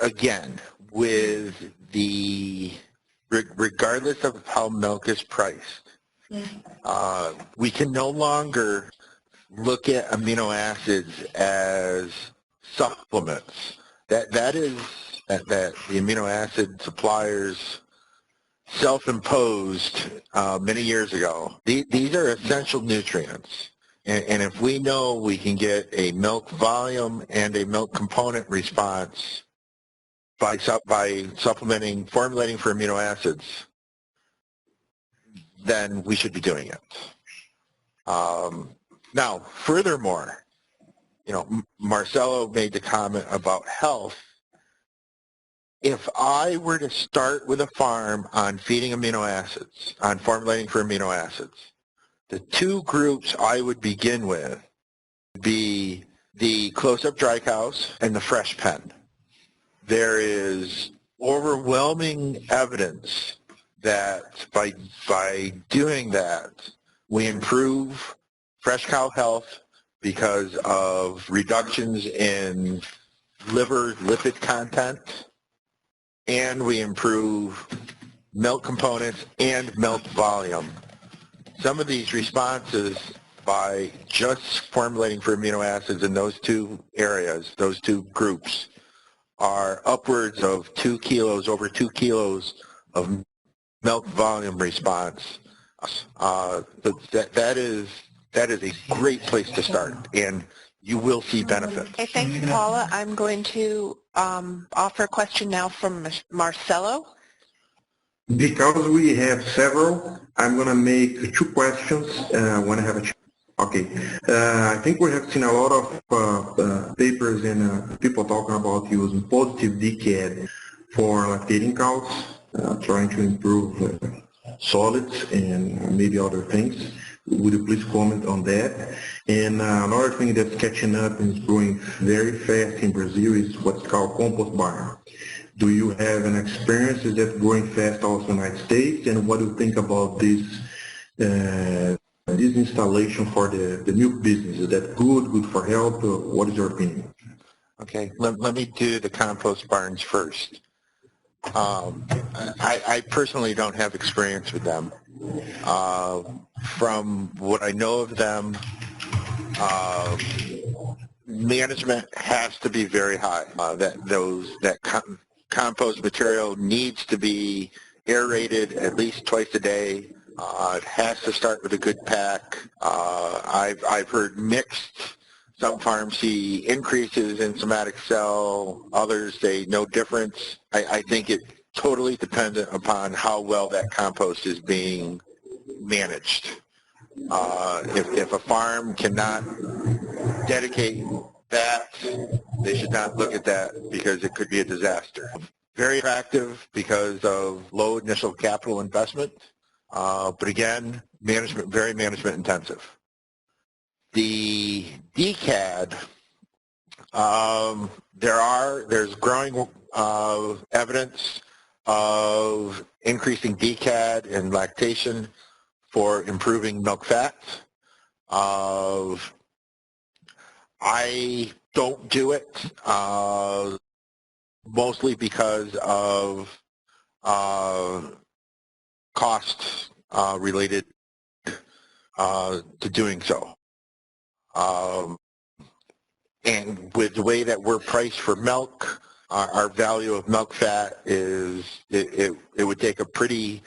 Again, with regardless of how milk is priced, we can no longer look at amino acids as supplements. That the amino acid suppliers self-imposed many years ago. These are essential nutrients. And if we know we can get a milk volume and a milk component response by supplementing, formulating for amino acids, then we should be doing it. Now, furthermore, Marcelo made the comment about health, If I were to start with a farm on feeding amino acids, on formulating for amino acids, the two groups I would begin with would be the close-up dry cows and the fresh pen. There is overwhelming evidence that by doing that, we improve fresh cow health because of reductions in liver lipid content, and we improve milk components and milk volume. Some of these responses by just formulating for amino acids in those two areas, those two groups, are upwards of 2 kilos, over 2 kilos of milk volume response. That is a great place to start, and you will see benefits. Okay, thank you, Paula. I'm going to offer a question now from Marcelo. Because we have several, I'm going to make two questions when I have a chance. Okay. I think we have seen a lot of papers and people talking about using positive DCAD for lactating cows, trying to improve solids and maybe other things. Would you please comment on that? And another thing that's catching up and is growing very fast in Brazil is what's called Compost Barn. Do you have an experience? Is that growing fast also in the United States? And what do you think about this installation for the milk business? Is that good for health? What is your opinion? Okay, let me do the compost barns first. I personally don't have experience with them. From what I know of them, management has to be very high. Compost material needs to be aerated at least twice a day. It has to start with a good pack. I've heard mixed. Some farms see increases in somatic cell, others say no difference. I think it totally dependent upon how well that compost is being managed. If a farm cannot dedicate that, they should not look at that because it could be a disaster. Very attractive because of low initial capital investment, but again, very management intensive. The DCAD, there's growing evidence of increasing DCAD and lactation for improving milk fat. I don't do it mostly because of costs related to doing so. And with the way that we're priced for milk, our value of milk fat is, it would take a pretty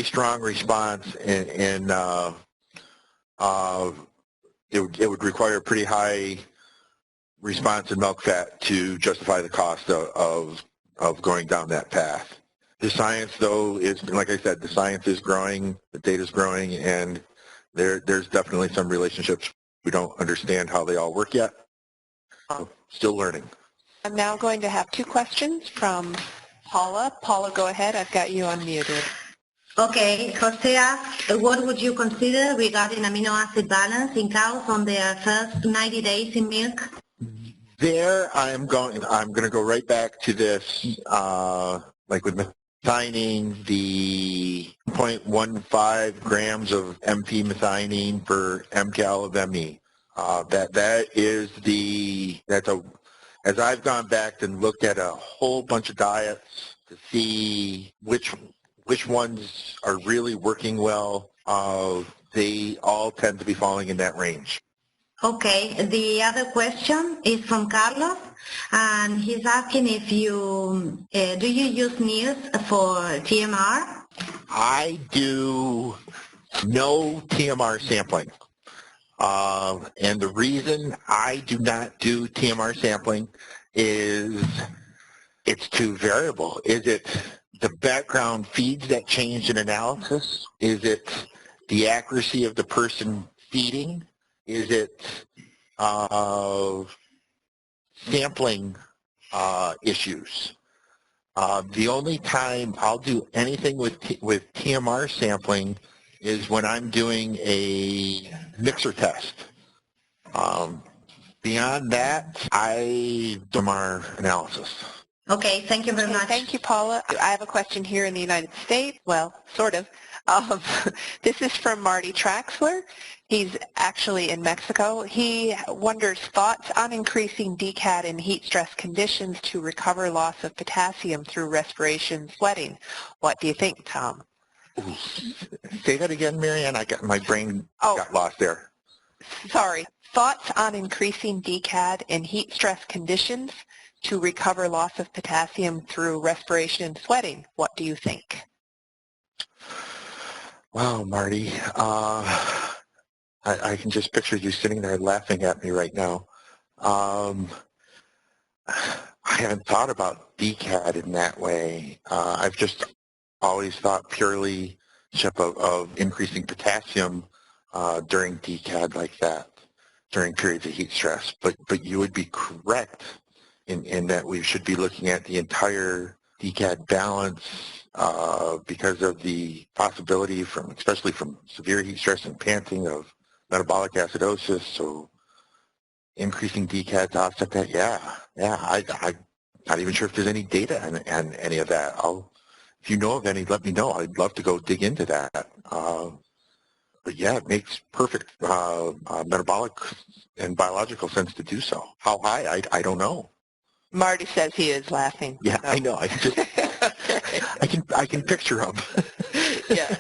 strong response, and it would require a pretty high response in milk fat to justify the cost of going down that path. The science, though, is, like I said, the science is growing, the data is growing, and there's definitely some relationships. We don't understand how they all work yet. Still learning. I'm now going to have two questions from Paula. Paula, go ahead. I've got you unmuted. Okay, Jose asked, what would you consider regarding amino acid balance in cows on their first 90 days in milk? There, I'm going to go right back to this, like with methionine, the 0.15 grams of MP methionine per mcal of ME. As I've gone back and looked at a whole bunch of diets to see which ones are really working well, they all tend to be falling in that range. Okay, the other question is from Carlos, and he's asking if do you use NIRS for TMR? I do no TMR sampling. And the reason I do not do TMR sampling is it's too variable. Is it the background feeds that change in analysis? Is it the accuracy of the person feeding? Is it sampling issues? The only time I'll do anything with TMR sampling is when I'm doing a mixer test. Beyond that, I do TMR analysis. Okay, thank you very much. Thank you, Paula. I have a question here in the United States. Well, sort of. This is from Marty Traxler. He's actually in Mexico. He wonders thoughts on increasing DCAD in heat stress conditions to recover loss of potassium through respiration sweating. What do you think, Tom? Ooh. Say that again, Marianne. My brain got lost there. Sorry. Thoughts on increasing DCAD in heat stress conditions to recover loss of potassium through respiration and sweating. What do you think? Wow, Marty. I can just picture you sitting there laughing at me right now. I haven't thought about DCAD in that way. I've just always thought purely of increasing potassium during DCAD like that, during periods of heat stress. But you would be correct in that we should be looking at the entire DCAD balance because of the possibility especially from severe heat stress and panting of metabolic acidosis. So increasing DCAD to offset that, I'm not even sure if there's any data on any of that. If you know of any, let me know. I'd love to go dig into that. But yeah, it makes perfect metabolic and biological sense to do so. How high? I don't know. Marty says he is laughing. Yeah, so. I know. I can picture him. Yeah.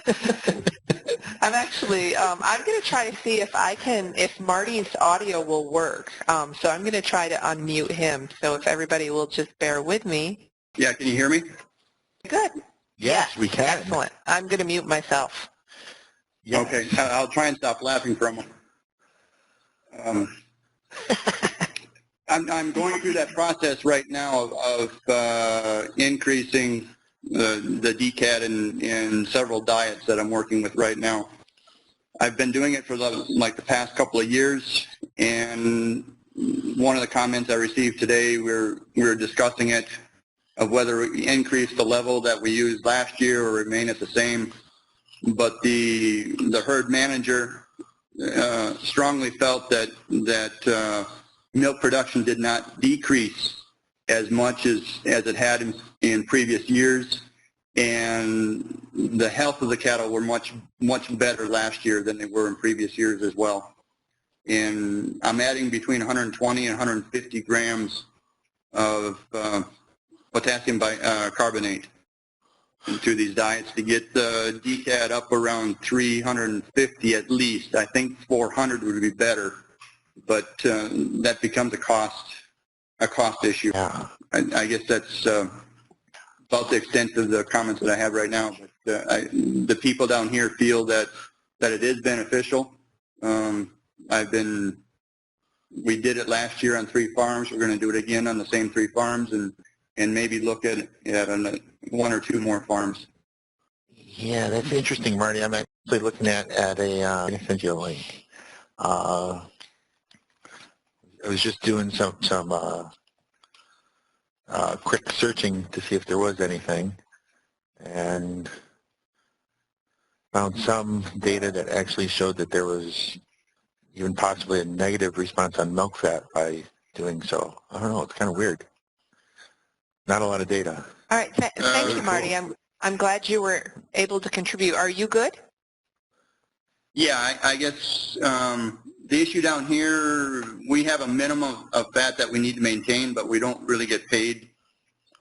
I'm actually, I'm going to try to see if Marty's audio will work. So I'm going to try to unmute him. So if everybody will just bear with me. Yeah, can you hear me? Good. Yes, we can. Excellent. I'm going to mute myself. Yes. Okay, I'll try and stop laughing for a moment. I'm going through that process right now of increasing the DCAD in several diets that I'm working with right now. I've been doing it for the past couple of years, and one of the comments I received today, we were discussing it, of whether we increase the level that we used last year or remain at the same. But the herd manager strongly felt that milk production did not decrease as much as it had in previous years, and the health of the cattle were much better last year than they were in previous years as well. And I'm adding between 120 and 150 grams of potassium bicarbonate into these diets to get the DCAD up around 350 at least. I think 400 would be better, but that becomes a cost issue. Yeah. I guess that's about the extent of the comments that I have right now. But the people down here feel that it is beneficial. We did it last year on 3 farms. We're going to do it again on the same 3 farms, and maybe look at on 1 or 2 more farms. Yeah, that's interesting, Marty. I'm actually looking at a. I'm going to send you a link. I was just doing some quick searching to see if there was anything, and found some data that actually showed that there was even possibly a negative response on milk fat by doing so. I don't know. It's kind of weird. Not a lot of data. All right. Thank you, Marty. Cool. I'm glad you were able to contribute. Are you good? Yeah, I guess the issue down here, we have a minimum of fat that we need to maintain, but we don't really get paid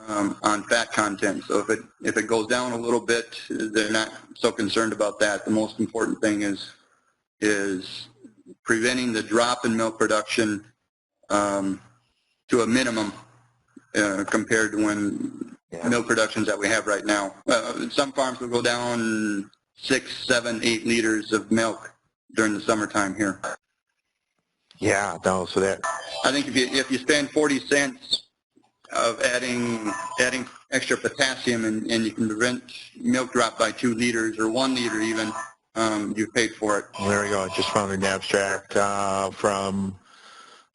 on fat content. So if it goes down a little bit, they're not so concerned about that. The most important thing is preventing the drop in milk production to a minimum compared to milk productions that we have right now. Some farms will go down 6, 7, 8 liters of milk during the summertime here. Yeah, no, so that. I think if you spend 40 cents of adding extra potassium and you can prevent milk drop by 2 liters or 1 liter even, you've paid for it. Well, there we go. I just found an abstract from,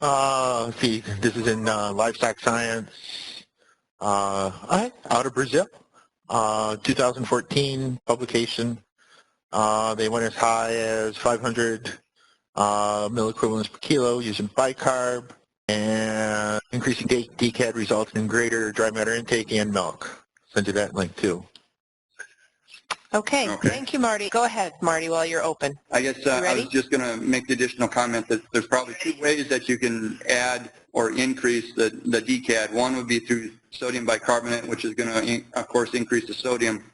let's see, this is in Livestock Science. Out of Brazil, 2014 publication. They went as high as 500 milliequivalents per kilo using bicarb, and increasing DCAD results in greater dry matter intake and milk. Send you that link too. Okay. Thank you, Marty. Go ahead, Marty, while you're open. I guess I was just going to make the additional comment that there's probably two ways that you can add or increase the DCAD. One would be through sodium bicarbonate, which is going to, of course, increase the sodium.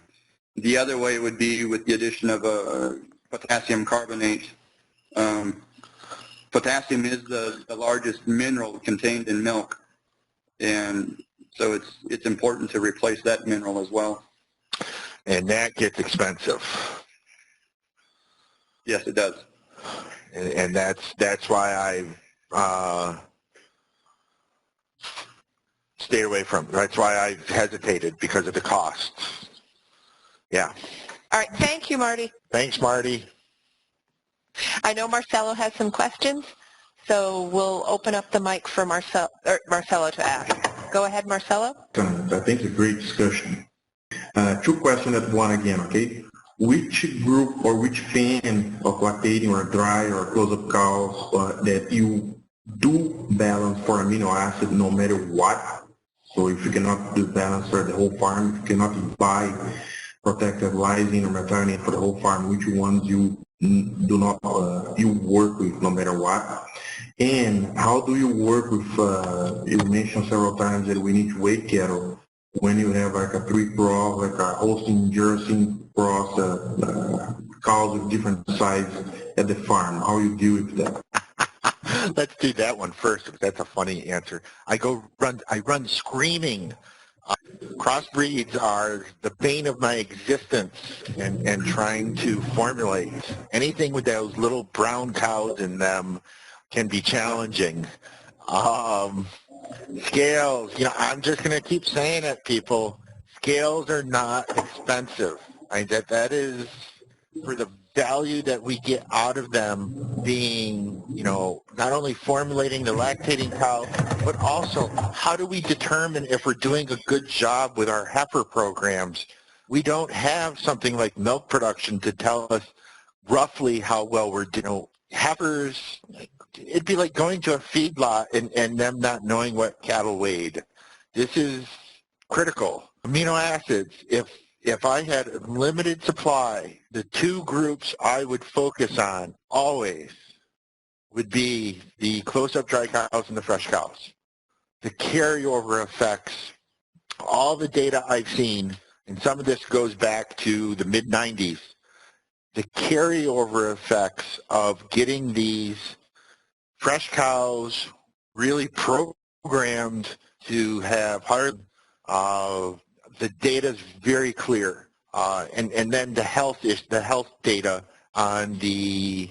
The other way would be with the addition of a potassium carbonate. Potassium is the largest mineral contained in milk, and so it's important to replace that mineral as well. And that gets expensive. Yes, it does. And that's why I stayed away from it. That's why I hesitated, because of the costs. Yeah. All right. Thank you, Marty. Thanks, Marty. I know Marcelo has some questions, so we'll open up the mic for Marcelo to ask. Go ahead, Marcelo. I think it's a great discussion. Two questions at one again, okay? Which group or which fan of lactating or dry or close-up cows that you do balance for amino acid no matter what? So if you cannot do balance for the whole farm, if you cannot buy protected lysine or methionine for the whole farm, which ones you do not you work with no matter what? And how do you work with, you mentioned several times that we need to weigh cattle when you have like a 3-cross, like a Holstein Jersey cross, cows with different sizes at the farm. How you deal with that? Let's do that one first, because that's a funny answer. I run screaming. Crossbreeds are the bane of my existence, and trying to formulate. Anything with those little brown cows in them can be challenging. Scales, I'm just going to keep saying it, people. Scales are not expensive. That is for the value that we get out of them being, not only formulating the lactating cow, but also how do we determine if we're doing a good job with our heifer programs? We don't have something like milk production to tell us roughly how well we're doing. Heifers, it'd be like going to a feedlot and them not knowing what cattle weighed. This is critical. Amino acids, if I had a limited supply, the two groups I would focus on always would be the close-up dry cows and the fresh cows. The carryover effects, all the data I've seen, and some of this goes back to the mid-90s, the carryover effects of getting these fresh cows really programmed to have higher, the data is very clear, and then the health data on the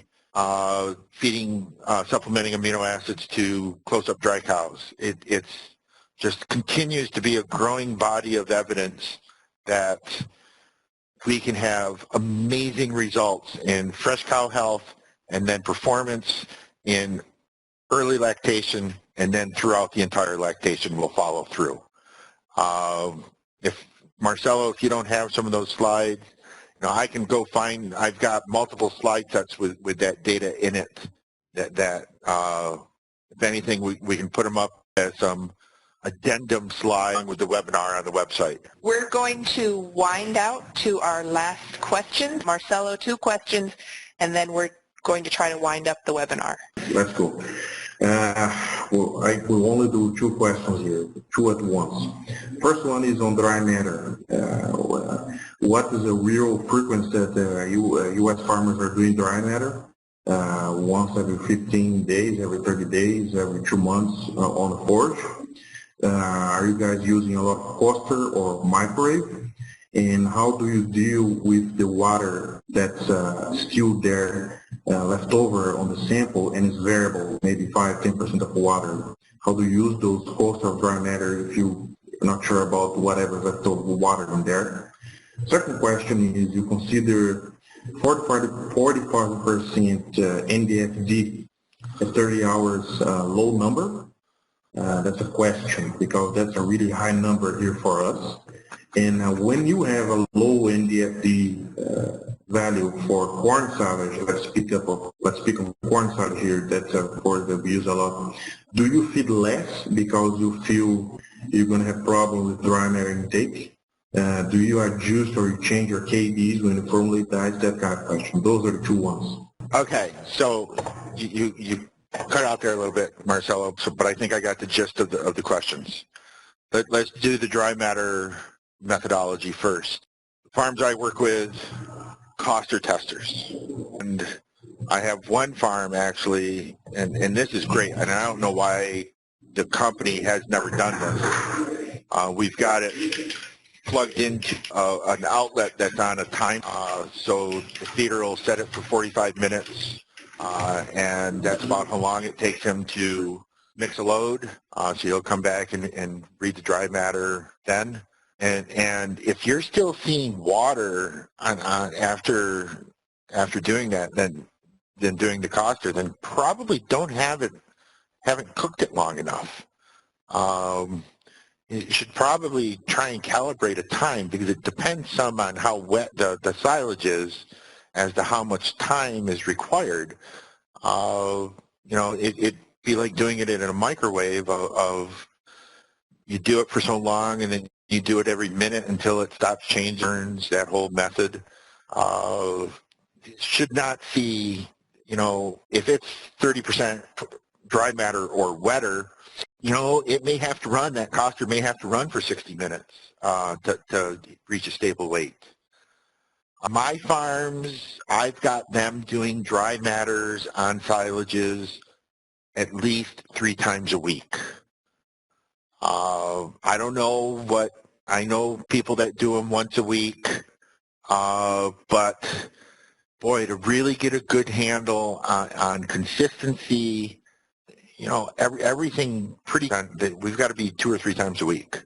feeding, supplementing amino acids to close-up dry cows. It's just continues to be a growing body of evidence that we can have amazing results in fresh cow health, and then performance in early lactation, and then throughout the entire lactation will follow through. If Marcelo, if you don't have some of those slides, I can go find. I've got multiple slide sets with that data in it. That if anything, we can put them up as some addendum slide with the webinar on the website. We're going to wind out to our last question. Marcelo, 2 questions, and then we're going to try to wind up the webinar. Let's go. Well, I will only do 2 questions here, 2 at once. First one is on dry matter. What is the real frequency that U.S. farmers are doing dry matter? Once every 15 days, every 30 days, every 2 months on the forage? Are you guys using a lot of coaster or microwave? And how do you deal with the water that's still there, left over on the sample and is variable, maybe 5–10% of water? How do you use those coaster or dry matter if you're not sure about whatever left over water in there? Second question is, you consider 45% NDFD at 30 hours low number? That's a question because that's a really high number here for us. And when you have a low NDFD value for corn silage, let's speak on corn silage here, that's of course that we use a lot. Do you feed less because you feel you're going to have problems with dry matter intake? Do you adjust or you change your KDs when you formulate diets? That kind of question. Those are the two ones. Okay, so you cut out there a little bit, Marcelo, but I think I got the gist of the questions. Let's do the dry matter methodology first. The farms I work with, coster testers. And I have one farm actually, and this is great, and I don't know why the company has never done this. We've got it plugged into an outlet that's on a time, so the feeder will set it for 45 minutes, and that's about how long it takes him to mix a load. So he'll come back and read the dry matter then. And if you're still seeing water after doing that, then doing the coster, then probably haven't cooked it long enough. You should probably try and calibrate a time because it depends some on how wet the silage is as to how much time is required. It'd be like doing it in a microwave of you do it for so long and then you do it every minute until it stops changing, that whole method. Should not see, if it's 30% dry matter or wetter, it may have to run, that coster may have to run for 60 minutes to reach a stable weight. My farms, I've got them doing dry matters on silages at least 3 times a week. I don't know I know people that do them once a week, but boy, to really get a good handle on consistency, everything we've got to be 2 or 3 times a week.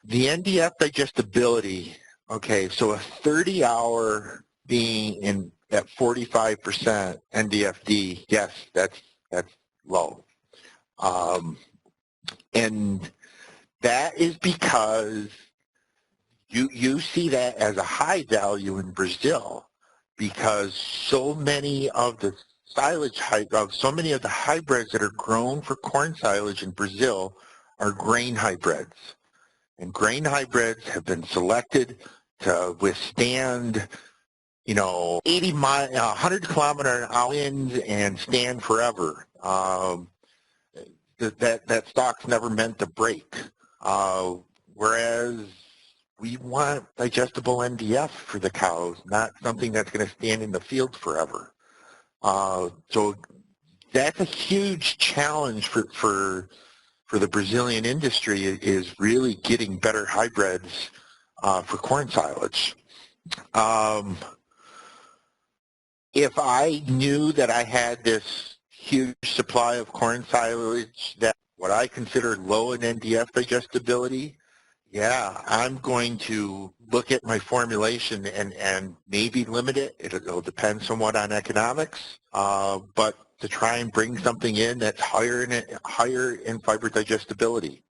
The Ndf digestibility, okay, so a 30-hour being at 45% NDFD, yes, that's low. And that is because you see that as a high value in Brazil because so many of the so many of the hybrids that are grown for corn silage in Brazil are grain hybrids. And grain hybrids have been selected to withstand, 100-kilometer-an-hour winds and stand forever. That stock's never meant to break. Whereas we want digestible NDF for the cows, not something that's going to stand in the field forever. So that's a huge challenge for the Brazilian industry is really getting better hybrids for corn silage. If I knew that I had this huge supply of corn silage that what I consider low in Ndf digestibility, yeah, I'm going to look at my formulation and maybe limit it. It'll depend somewhat on economics, but to try and bring something in that's higher in fiber digestibility.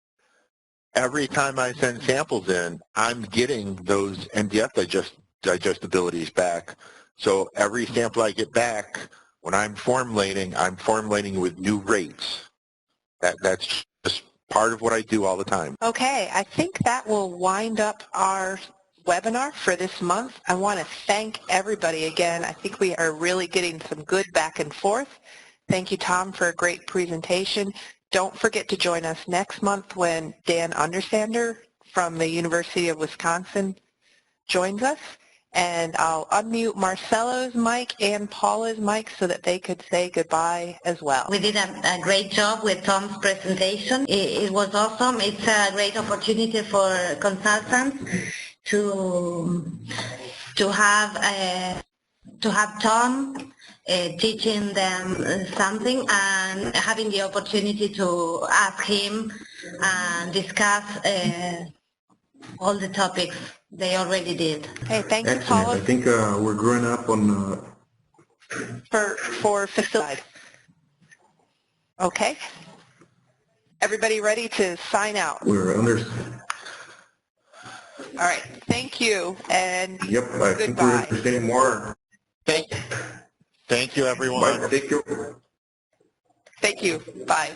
Every time I send samples in, I'm getting those Ndf digestibilities back. So every sample I get back, when I'm formulating with new rates. That's just part of what I do all the time. Okay, I think that will wind up our webinar for this month. I want to thank everybody again. I think we are really getting some good back and forth. Thank you, Tom, for a great presentation. Don't forget to join us next month when Dan Undersander from the University of Wisconsin joins us. And I'll unmute Marcelo's mic and Paula's mic so that they could say goodbye as well. We did a great job with Tom's presentation. It was awesome. It's a great opportunity for consultants to have Tom teaching them something and having the opportunity to ask him and discuss all the topics they already did. Hey, thank you, Paula. I think we're growing up on for facility. Okay. everybody ready to sign out? We're under. All right. Thank you, and Yep, I think we're goodbye. understanding more. Thank you, everyone. Bye. Thank you. Thank you. Bye.